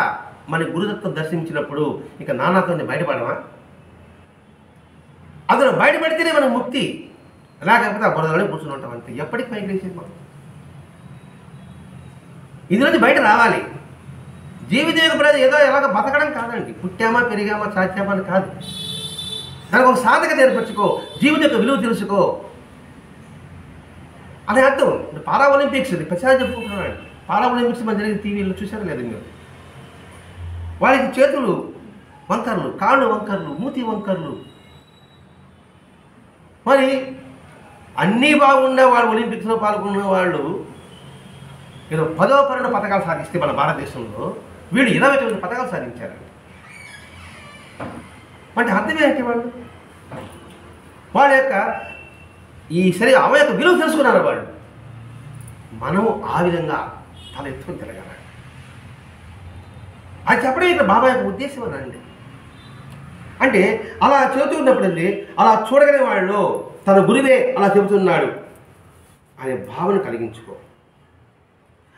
మన గురుదత్వం దర్శించినప్పుడు ఇంకా నానాత్వాన్ని బయటపడమా? అందులో బయటపడితేనే మనకు ముక్తి. లేకపోతే ఆ బురదలోనే కూర్చుని ఉంటాం అంతే. ఎప్పటికి పైకి లేచేది మనం ఇందులోంచి బయట రావాలి. జీవితం యొక్క ఏదో ఎలాగ బతకడం కాదండి, పుట్టామా పెరిగామా చాచామా అని కాదు. దానికి ఒక సాధకత ఏర్పరచుకో, జీవితం యొక్క విలువ తెలుసుకో అనే అర్థం. పారా ఒలింపిక్స్ ప్రచారం చెప్పుకుంటున్నాడు. పారా ఒలింపిక్స్ మన జరిగిన టీవీలో చూసారా లేదు మీరు? వాళ్ళకి చేతులు వంకర్లు, కాళ్ళు వంకర్లు, మూతి వంకర్లు. మరి అన్నీ బాగుండే వాళ్ళు ఒలింపిక్స్లో పాల్గొన్న వాళ్ళు ఏదో 10వ పథకాలు సాధిస్తే మన భారతదేశంలో వీళ్ళు 29 పథకాలు సాధించారండి. అంటే అర్థం ఏంటి? వాళ్ళ యొక్క ఈ శరీర అవ యొక్క విలువ తెలుసుకున్నారు వాళ్ళు. మనము ఆ విధంగా తల ఎత్తుకుని తిరగాలి. అది చెప్పడం ఇక్కడ బాబా యొక్క ఉద్దేశం అనండి. అంటే అలా చెబుతున్నప్పుడండి అలా చూడగలిగే వాళ్ళు తన గురువే అలా చెబుతున్నాడు అనే భావన కలిగించుకో.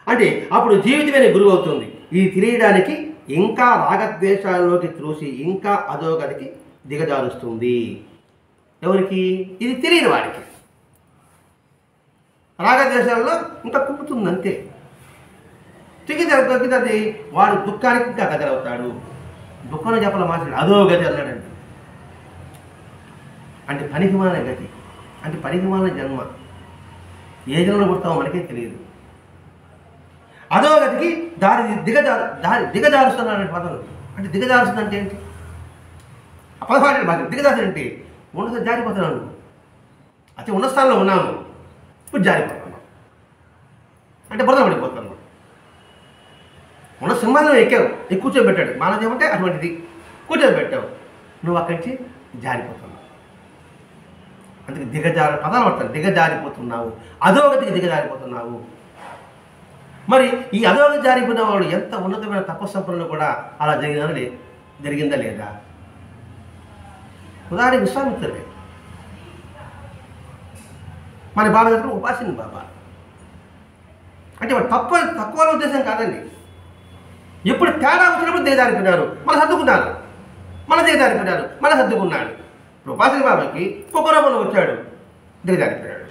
అంటే అప్పుడు జీవితమే గురువు అవుతుంది. ఇది తెలియడానికి ఇంకా రాగద్వేషాల్లోకి త్రోసి ఇంకా అధోగతికి దిగజారుస్తుంది. ఎవరికి? ఇది తెలియని వాడికి. రాగద్వేషాల్లో ఇంకా కుంపుతుంది అంతే. తిరిగి వాడు దుఃఖానికి ఇంకా దగ్గరవుతాడు. దుఃఖంలో చెప్పాల మాట్లాడు అధోగతి అన్నాడండి. అంటే పనికిమాలిన గతి, అంటే పనికిమాలిన జన్మ. ఏ జన్మలో పుడతామో మనకే తెలియదు. అధోగతికి దిగజారుస్తున్నాడు పదం. అంటే దిగజారుస్తుంది అంటే ఏంటి? పదహారు బాధ్యత. దిగజారు అంటే ఉన్నత జారిపోతున్నాను. అయితే ఉన్న స్థానంలో ఉన్నాము, ఇప్పుడు జారిపోతున్నాం అంటే బురద పడిపోతున్నాం. ఉన్న సింహాలను ఎక్కావు, కూర్చోబెట్టాడు. మానవ ఏమంటే అటువంటిది కూర్చోబెట్టావు, నువ్వు అక్కడి నుంచి జారిపోతున్నావు. అందుకే పదాలు పడతాను. దిగజారిపోతున్నావు, అధోగతికి దిగజారిపోతున్నావు. మరి ఈ అధోగతి జారిపోయిన వాడు ఎంత ఉన్నతమైన తపస్సంపన్నులు కూడా అలా జరిగిందా లేదా? ఉదాహరణ విశ్వామిత్రుడే. మన బాబా దగ్గర ఉపాసన బాబా అంటే వాడు తక్కువ ఉద్దేశం కాదండి. ఎప్పుడు తేడా వచ్చినప్పుడు దిగజారిపోయినారు, మన సర్దుకున్నారు, మన సర్దుకున్నాడు. ఇప్పుడు ఉపాసన బాబాకి కుక్క రూపంలో వచ్చాడు, దిగజారిపోయాడు.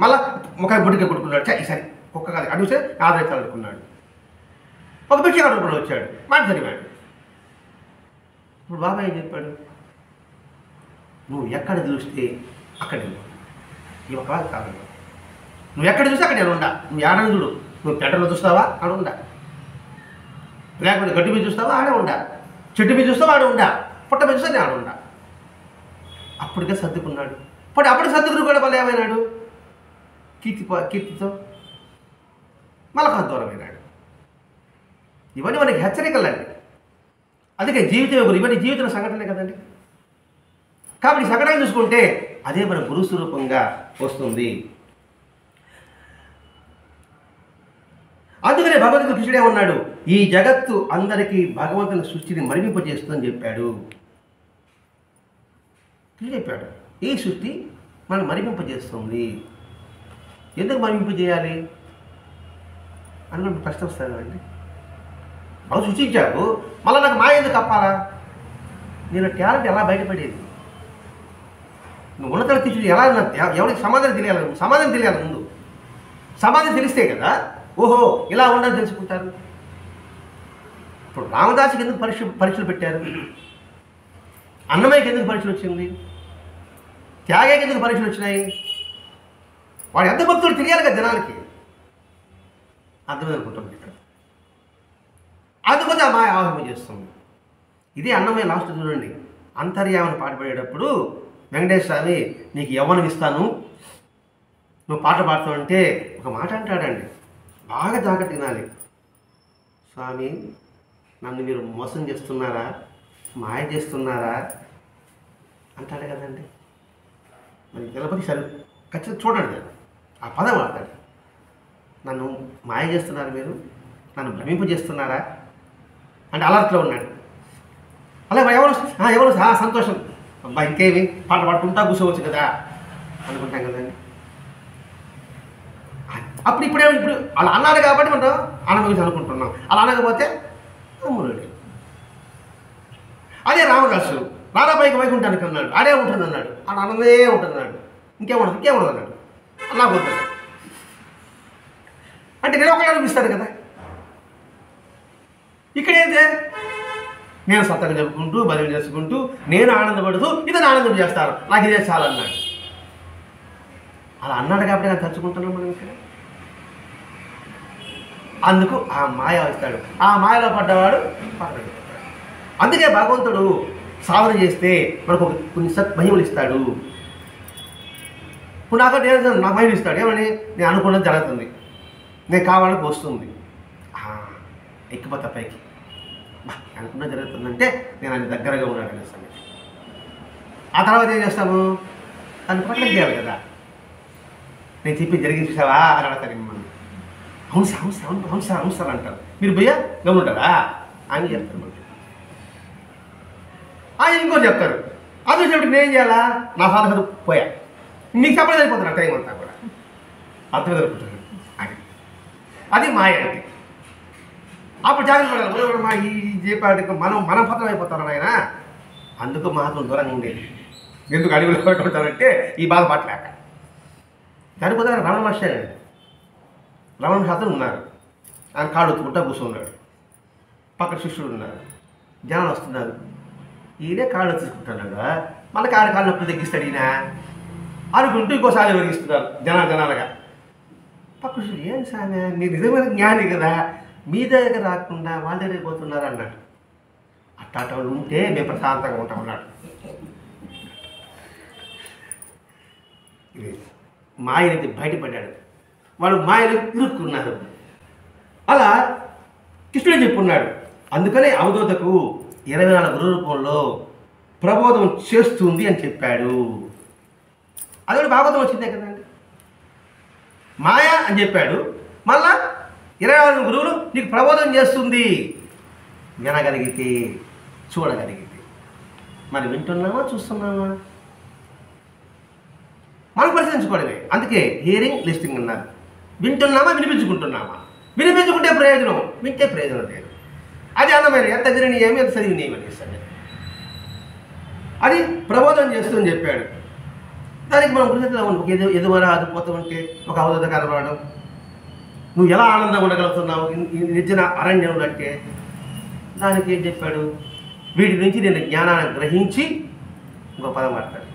మళ్ళా ముఖాన్ని గుడ్డిగా కొట్టుకున్నాడు. ఈసారి కుక్క కాదు అడిగితే ఆదరించాలనుకున్నాడు. ఒక భిక్షగాడు రూపంలో వచ్చాడు, మాట చదివాడు. ఇప్పుడు బాబా ఏం చెప్పాడు? నువ్వు ఎక్కడ చూస్తే అక్కడ ఈ ఒక కాదు. నువ్వు ఎక్కడ చూస్తే అక్కడ నేను ఉండా. నువ్వు ఏడని చూడు. నువ్వు పెంటలో చూస్తావా ఆడ ఉండా, లేకపోతే గడ్డి మీద చూస్తావా ఆడే ఉండా, చెట్టు మీద చూస్తావా ఆడ ఉండా, పుట్ట మీద చూస్తే నేను ఆడ ఉండా. అప్పటికే సర్దుకున్నాడు. అప్పుడు సర్దుకుని కూడా మళ్ళీ ఏమైనాడు? కీర్తితో మళ్ళా దూరమైనాడు. ఇవన్నీ మనకి హెచ్చరికలండి. అందుకే జీవితం ఇవన్నీ జీవితంలో సంఘటనలే కదండి. కాబట్టి సంఘటన చూసుకుంటే అదే మన గురు స్వరూపంగా వస్తుంది. అందుకనే భగవంతుడు కృష్ణుడే ఉన్నాడు, ఈ జగత్తు అందరికీ భగవంతుని సృష్టిని మరిపింపజేస్తుందని చెప్పాడు. చెప్పాడు ఈ సృష్టి మనం మరిపింపజేస్తుంది. ఎందుకు మరిపింపజేయాలి అని మనం ప్రశ్న వస్తుంది కదండి. బాగా సృష్టించాడు, మళ్ళీ నాకు మాయ ఎందుకు కప్పాలా? నేను టాలెంట్ ఎలా బయటపడేది? నువ్వు ఉన్నత తీర్చుడు ఎలా? ఎవరికి సమాధానం తెలియాలి ముందు. సమాధానం తెలిస్తే కదా ఓహో ఇలా ఉండాలని తెలుసుకుంటారు. ఇప్పుడు రామదాసుకి ఎందుకు పరీక్షలు పెట్టారు? అన్నమయ్యకి ఎందుకు పరీక్షలు వచ్చింది? త్యాగయ్యకి ఎందుకు పరీక్షలు వచ్చినాయి? వాడు ఎంత భక్తులు తెలియాలి కదా జనాలకి. అర్థమైంది అనుకుంటుంది ఇక్కడ. అందుకని ఆ మాయ ఆహ్వానం చేస్తుంది. ఇదే అన్నమయ్య లాస్ట్ చూడండి, అంతర్యామని పాట పాడేటప్పుడు వెంకటేశ్వర స్వామి నీకు యవ్వనం ఇస్తాను, నువ్వు పాట పాడుతావు అంటే ఒక మాట అంటాడండి, బాగా జాగ్రత్త వినాలి. స్వామి నన్ను మీరు మోసం చేస్తున్నారా, మాయ చేస్తున్నారా అంటాడు కదండి. మరి తెలపతి సరే ఖచ్చితంగా చూడండి, ఆ పదం వాడతాడు. నన్ను మాయ చేస్తున్నారు మీరు, నన్ను భ్రమింపజేస్తున్నారా అంటే అలర్ట్లో ఉన్నాడు. అలా ఎవరు సంతోషం, అబ్బా ఇంకేమి పాట పాడుకుంటా కూర్చోవచ్చు కదా అనుకుంటాం కదండి. ఇప్పుడు అలా అన్నాడు కాబట్టి మనం ఆనందించి అనుకుంటున్నాం. అలా అనకపోతే అమ్ముడు. అదే రామదాసు రాధాపైకి వైకుంఠానికి అన్నాడు, ఆడే ఉంటుంది అన్నాడు, ఆడ ఆనందే ఉంటుంది అన్నాడు, ఇంకేముండదు అన్నాడు. అలా పోతాడు అంటే నేను ఒకళ్ళు అనిపిస్తాడు కదా. ఇక్కడైతే నేను సత్తగా చెప్పుకుంటూ బదిలీ చేసుకుంటూ నేను ఆనందపడుతూ ఇతను ఆనందం చేస్తాను, నాకు ఇదే చాలు అన్నాడు. అలా అన్నాడు కాబట్టి నేను తలుచుకుంటున్నాం మనం ఇక్కడ. అందుకు ఆ మాయ వస్తాడు, ఆ మాయలో పడ్డవాడు పక్కన. అందుకే భగవంతుడు సాధన చేస్తే మనకు కొన్ని మహిమలు ఇస్తాడు. ఇప్పుడు నాకు మహిమలు ఇస్తాడు. ఏమని? నేను అనుకున్నది జరుగుతుంది, నేను కావాలని వస్తుంది, ఎక్కిపోతా పైకి, అనుకున్నది జరుగుతుందంటే నేను ఆయన దగ్గరగా ఉన్నాడు అనేసి. ఆ తర్వాత ఏం చేస్తాము? దాన్ని పట్ల చేయాలి కదా. నేను చెప్పి జరిగించావా అని అడతారు మిమ్మల్ని. అవును సార్ అంటారు. మీరు భయ్యా గమనుంటారా అని చెప్తారు. మనకి ఆయన ఇంకోటి చెప్తారు, అది చెప్పి నేను ఏం చేయాలా? నా సాధన పోయా, మీకు చెప్పడం అయిపోతున్నా టైం అంతా కూడా అర్థం జరుపుకుంటారు. అది మాయ అంటే. అప్పుడు జాగ్రత్త పడాలి. మా ఈ చెప్పాడు మనం పత్రం అయిపోతాను ఆయన. అందుకు మహాత్ములు దూరంగా ఉండేది. ఎందుకు అడవిలో పెట్టుకుంటారంటే ఈ బాధ పట్టలేక. దాని కుదర రమణ శాస్త్రం ఉన్నారు, ఆయన కాళ్ళు ఒత్తుకుంటా కూర్చున్నాడు, పక్కన శిష్యుడు ఉన్నారు, జనాలు వస్తున్నారు, ఈయనే కాళ్ళు తీసుకుంటున్నాడు. మళ్ళీ కాళ్ళు నొప్పులు తగ్గిస్తాడు ఈయన అనుకుంటూ ఇంకోసారి వెలిగిస్తున్నారు జనాలుగా. పక్క శిష్యుడు ఏం సామె మీరు నిజమైన జ్ఞాని కదా, మీ దగ్గర రాకుండా వాళ్ళ దగ్గర పోతున్నారు అన్నాడు. అట్లా వాళ్ళు ఉంటే మేము ప్రశాంతంగా ఉంటాం అన్నాడు. మాయ నుంచి బయటపడ్డాడు, వాళ్ళు మాయలు ఇరుక్కున్నారు. అలా కృష్ణుడు చెప్పున్నాడు. అందుకనే అవధూతకు 24 గురు రూపంలో ప్రబోధం చేస్తుంది అని చెప్పాడు. అదే భాగవతం వచ్చిందే కదండి. మాయ అని చెప్పాడు, మళ్ళా 24 గురువులు నీకు ప్రబోధం చేస్తుంది వినగలిగితే, చూడగలిగితే. మరి వింటున్నామా, చూస్తున్నామా? మనం పరిశీలించుకోవడమే. అందుకే హియరింగ్ లిస్టింగ్ అన్నారు. వింటున్నామా, వినిపించుకుంటున్నామా? వినిపించుకుంటే ప్రయోజనం, వింటే ప్రయోజనం లేదు. అది అందమైన ఎంత విననీయమి ఎంత చదివినీయం అనేసి అది ప్రబోధం చేస్తుందని చెప్పాడు. దానికి మనం గురించి ఎదువరా అదిపోతూ ఉంటే ఒక అవధూత కనబడడం, నువ్వు ఎలా ఆనందంగా ఉండగలుగుతున్నావు నిర్జన అరణ్యంలో అంటే దానికి ఏం చెప్పాడు? వీటి నుంచి నేను జ్ఞానాన్ని గ్రహించి, ఇంకో పదం మాట్లాడు,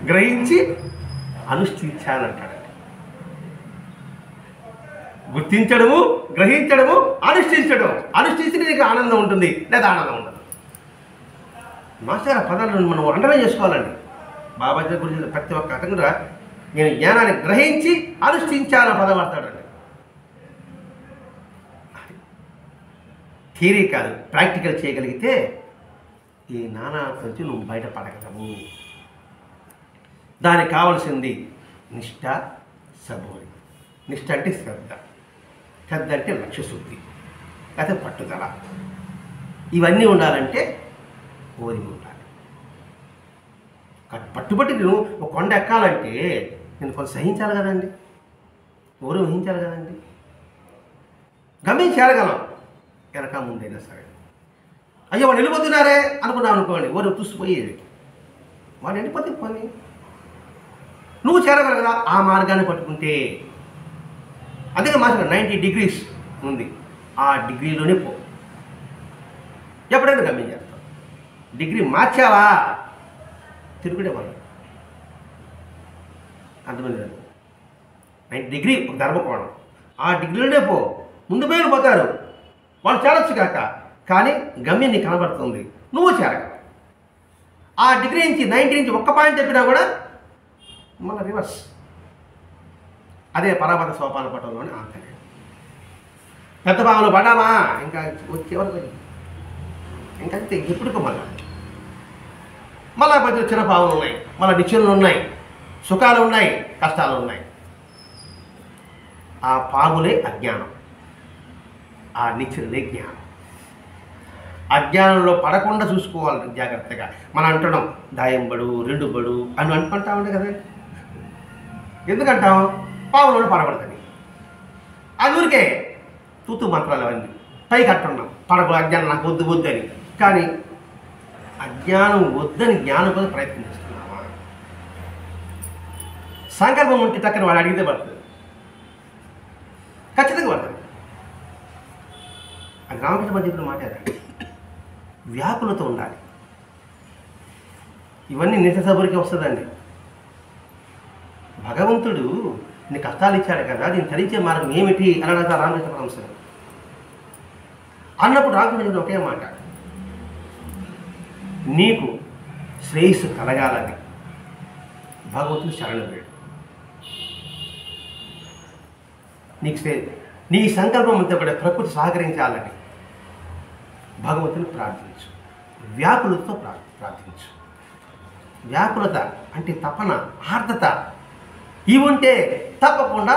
గ్రహించి అనుష్ఠించానంటాడు. గుర్తించడము, గ్రహించడము, అనుష్ఠించడం. అనుష్ఠించి నీకు ఆనందం ఉంటుంది లేదా ఆనందం ఉండదు. మాస్టర్ ఆ పదాలను మనం అండర్లైన్ చేసుకోవాలండి. బాబాజీ గురించి ప్రతి ఒక్క అతను కూడా నేను జ్ఞానాన్ని గ్రహించి అనుష్ఠించాను పదం వాడతాడండి. థియరీ కాదు, ప్రాక్టికల్ చేయగలిగితే ఈ నానార్థం నుంచి నువ్వు బయటపడగలవు. దానికి కావలసింది నిష్ఠ, సబూరి. నిష్ఠ అంటే శ్రద్ధ, శ్రద్ధ అంటే లక్ష్యశుద్ధి, లేకపోతే పట్టుదల. ఇవన్నీ ఉండాలంటే ఓరిమి ఉండాలి. పట్టుబట్టి నేను ఒక కొండ ఎక్కాలంటే నేను కొంత సహించాలి కదండి, ఓరి వహించాలి కదండి. గమ్యం చేరగలం వెనక ముందైనా సరే. అయ్యో వాళ్ళు వెళ్ళిపోతున్నారే అనుకున్నావు అనుకోండి, ఓరి చూసిపోయేది. వాళ్ళు వెళ్ళిపోతే పని నువ్వు చేరగలవు కదా ఆ మార్గాన్ని పట్టుకుంటే. అందుకే మాకు 90 డిగ్రీస్ ఉంది, ఆ డిగ్రీలోనే పో. ఎప్పుడైనా గమ్యం చేస్తావు. డిగ్రీ మార్చావా తిరుగుడే వాళ్ళు. అర్థమైంది కదా? 90 డిగ్రీ ఒక ధర్మకోణం, ఆ డిగ్రీలోనే పో. ముందు పేరు పోతారు వాళ్ళు, చేరొచ్చు కాక, కానీ గమ్యం నీకు కనబడుతుంది, నువ్వు చేరగలవు. ఆ డిగ్రీ నుంచి 90 నుంచి ఒక్క పాయింట్ చెప్పినా కూడా మళ్ళీ రివర్స్. అదే పరాపద సోపాన పటంలోని ఆంతర్యం. పెద్ద భావంలో పడ్డామా ఇంకా వచ్చేవరకు ఇంకా ఎప్పుడుకో మళ్ళా పెద్ద చిన్న భావనలు ఉన్నాయి, మళ్ళీ నిత్యలు ఉన్నాయి, సుఖాలు ఉన్నాయి, కష్టాలు ఉన్నాయి. ఆ పాములే అజ్ఞానం, ఆ నిత్యులే జ్ఞానం. అజ్ఞానంలో పడకుండా చూసుకోవాలి జాగ్రత్తగా. మనం అంటున్నాం దాయంబడు, రెండుబడు అని అనుకుంటా ఉండే కదా. ఎందుకంటాం? పాములలో పడబడుతుంది. అది ఊరికే తూతు మంత్రాలు అవన్నీ పైకి అంటున్నాం, పడబ అజ్ఞానం నాకు వద్దు వద్దు అని. కానీ అజ్ఞానం వద్దని జ్ఞానం కోసం ప్రయత్నం చేస్తున్నావా? సంకల్పం ఉంటే టక్కన వాడు అడిగితే పడుతుంది, ఖచ్చితంగా పడుతుంది. అది రామకృష్ణ పద్య చెప్పిన మాట అదండి. వ్యాకులతో ఉండాలి. ఇవన్నీ నిత్య సబరికి వస్తుందండి. భగవంతుడు నీ కష్టాలు ఇచ్చాడు కదా, దీన్ని తరించే మార్గం ఏమిటి అని అడగ రామకృష్ణ పరమహంస అన్నప్పుడు రామకృష్ణ ఒకే మాట, నీకు శ్రేయస్సు కలగాలని భగవంతుని శరణు వేడు. నీకు నీ సంకల్పం అంతా కూడా ప్రకృతి సహకరించాలని భగవంతుని ప్రార్థించు. వ్యాకులతో ప్రార్థించు. వ్యాకులత అంటే తపన, ఆర్ద్రత ఇవి ఉంటే తప్పకుండా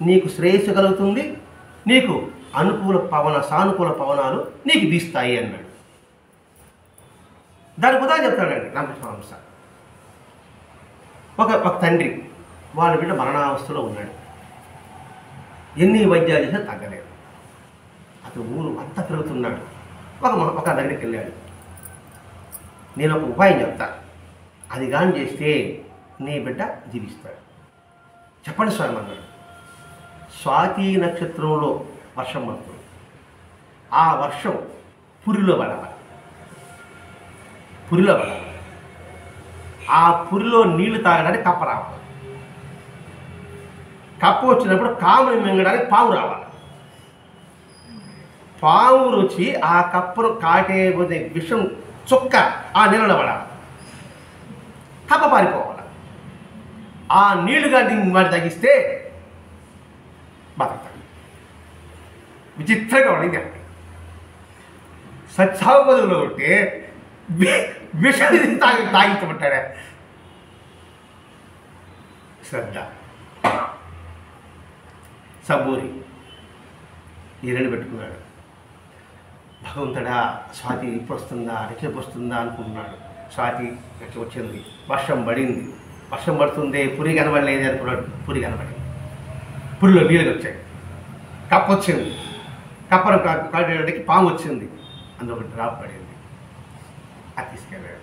నీకు శ్రేయస్సు కలుగుతుంది, నీకు అనుకూల సానుకూల పవనాలు నీకు వీస్తాయి అన్నాడు. దానికి ఉదాహరణ చెప్తాడండి రామకృష్ణ పరమహంస. ఒక తండ్రి వాళ్ళ బిడ్డ మరణావస్థలో ఉన్నాడు. ఎన్ని వైద్యాలు చేసినా తగ్గలేదు. అతను ఊరు అంతా తిరుగుతున్నాడు. ఒక దగ్గరికి వెళ్ళాడు. నేను ఒక ఉపాయం చెప్తా, అది కానీ చేస్తే నీ బిడ్డ జీవిస్తాడు. చెప్పండి స్వామి అన్నాడు. స్వాతి నక్షత్రంలో వర్షం పడుతుంది. ఆ వర్షం పురిలో పడాలి. ఆ పురిలో నీళ్లు తాగడానికి కప్ప రావాలి. కప్ప వచ్చినప్పుడు కాముని మింగడానికి పాము రావాలి. పాము రుచి ఆ కప్పను కాటే విషం చుక్క ఆ నీళ్ళలో పడాలి. కప్ప పారిపోవాలి. ఆ నీళ్లు కానీ వాటి తగ్గిస్తే బతకతాడు. విచిత్రంగా పడింది. సత్సావు బదులు ఉంటే విషం తాగించబట్టాడా. శ్రద్ధ, సబూరి ఈ రెండు పెట్టుకున్నాడు. భగవంతుడా స్వాతి ఇప్పుడు వస్తుందా, రేపు వస్తుందా అనుకుంటున్నాడు. స్వాతి వచ్చింది, వర్షం పడింది. వర్షం పడుతుంది, పురి కనబడలేదు అనుకున్నాడు. పురి కనబడింది. పురిలో నీళ్ళు వచ్చాయి. కప్ప వచ్చింది. కప్పను కాటేయడానికి పాము వచ్చింది. అందులో ఒక డ్రాప్ పడింది. అది తీసుకెళ్ళాడు.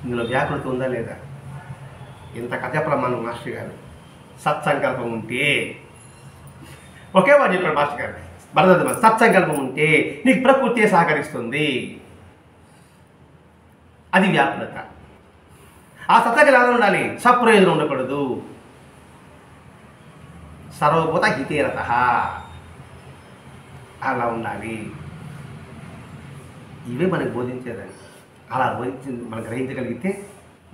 ఇందులో వ్యాకులత ఉందా లేదా? ఇంత కథ చెప్పడం మన మాస్టర్ గారు. సత్సంకల్పం ఉంటే ఒకే వాడు చెప్పాడు మాస్టర్ గారు. భరత సత్సంకల్పం ఉంటే నీకు ప్రకృతి సహకరిస్తుంది. అది వ్యాకులత. ఆ సత్సంకల్పం ఎలా ఉండాలి? సప్రయోజనం ఉండకూడదు. సర్వభూత హితేరత అలా ఉండాలి. ఇవే మనకు బోధించేదండి. అలా బోధించింది మనం గ్రహించగలిగితే,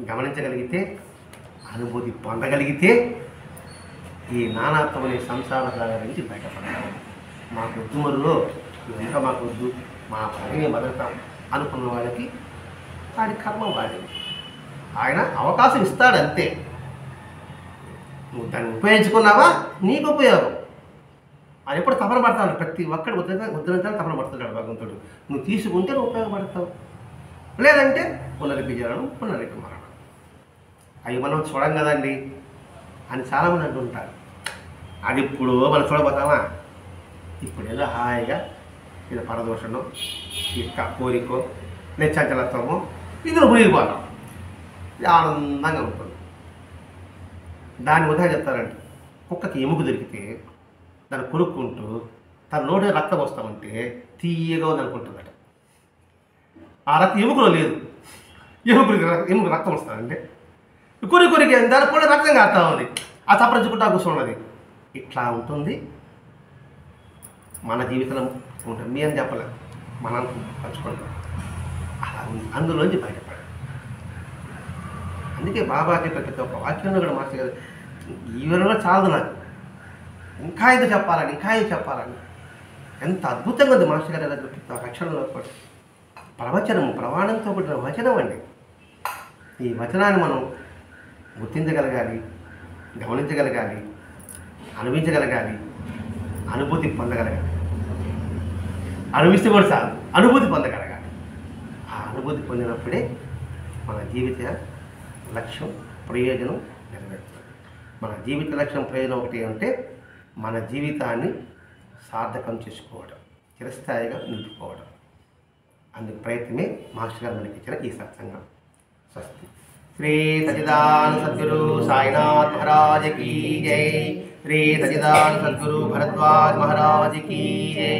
గమనించగలిగితే అనుభూతి పొందగలిగితే ఈ నానాత్వం అనే సంసార సాగర్ నుంచి బయటపడతాం. మాకు వద్దు మరులో ఇదంతా మాకు వద్దు, మా పనిని మొదలుతాం అనుకున్న వాళ్ళకి వాడి కర్మ వాడింది. ఆయన అవకాశం ఇస్తాడు అంతే. నువ్వు దాన్ని ఉపయోగించుకున్నావా నీకు ఉపయోగం. ఆయన ఎప్పుడు తపన పడతాడు, ప్రతి ఒక్కడు వద్దంతా తపన పడుతున్నాడు భగవంతుడు. నువ్వు తీసుకుంటే నువ్వు ఉపయోగపడతావు, లేదంటే పునరికి జరగడం పునరికి మరణం. అవి మనం చూడం కదండి అని చాలామంది అంటుంటారు. అది ఇప్పుడు మనం చూడబోతామా? ఇప్పుడు ఏదో హాయిగా ఇది పరదోషణం, ఇక్క కోరికో, నిశ్చంచలత్వమో ఇందులో మునిగిపోతాం, ఇది ఆనందంగా ఉంటుంది. దాని ఉదాహరణ చెప్తారంటే, కుక్కకి ఎముక దొరికితే దాన్ని కొనుక్కుంటూ తన నోటి రక్తం వస్తామంటే తీయగా ఉందనుకుంటుందట. ఆ రక్తం ఎముకలో లేదు, ఎముక రక్తం వస్తుందంటే కొరికి దాని కూడా రక్తం కాస్తా ఉంది, ఆ చప్పరించుకుంటా కూర్చున్నది. ఇట్లా ఉంటుంది మన జీవితంలో ఉంటుంది. మీ అని చెప్పలేదు, మనం పంచుకుంటాం. అలా ఉంది, అందులోంచి బయటపడాలి. అందుకే బాబాకి ప్రతి ఒక్క వాక్యంలో కూడా మాస్టర్ గారు ఈ వివరంలో చాలదు నాకు, ఇంకా ఇది చెప్పాలని ఎంత అద్భుతంగా ఉంది మాస్టర్ గారు. ప్రతి అక్షరంలో ప్రవచనము, ప్రమాణంతో కూడిన వచనం అండి. ఈ వచనాన్ని మనం గుర్తించగలగాలి, గమనించగలగాలి, అనుభవించగలగాలి, అనుభూతి పొందగలగాలి. అనుభవిస్తే కూడా చాలు, అనుభూతి పొందగలగాలి. ఆ అనుభూతి పొందినప్పుడే మన జీవిత లక్ష్యం, ప్రయోజనం నెరవేరుతుంది. మన జీవిత లక్ష్యం, ప్రయోజనం ఒకటి అంటే మన జీవితాన్ని సార్థకం చేసుకోవడం, చిరస్థాయిగా నిలుపుకోవడం. అందుకు ప్రయత్నమే మాస్టర్ గారు మనకి ఇచ్చిన ఈ సత్సంగం. స్వస్తి. శ్రీ సచిదానంద సద్గురు సాయినాథ్ महाराज की जय. श्री सचिदानंद सद्गुरु भरद्वाज महाराज की जय.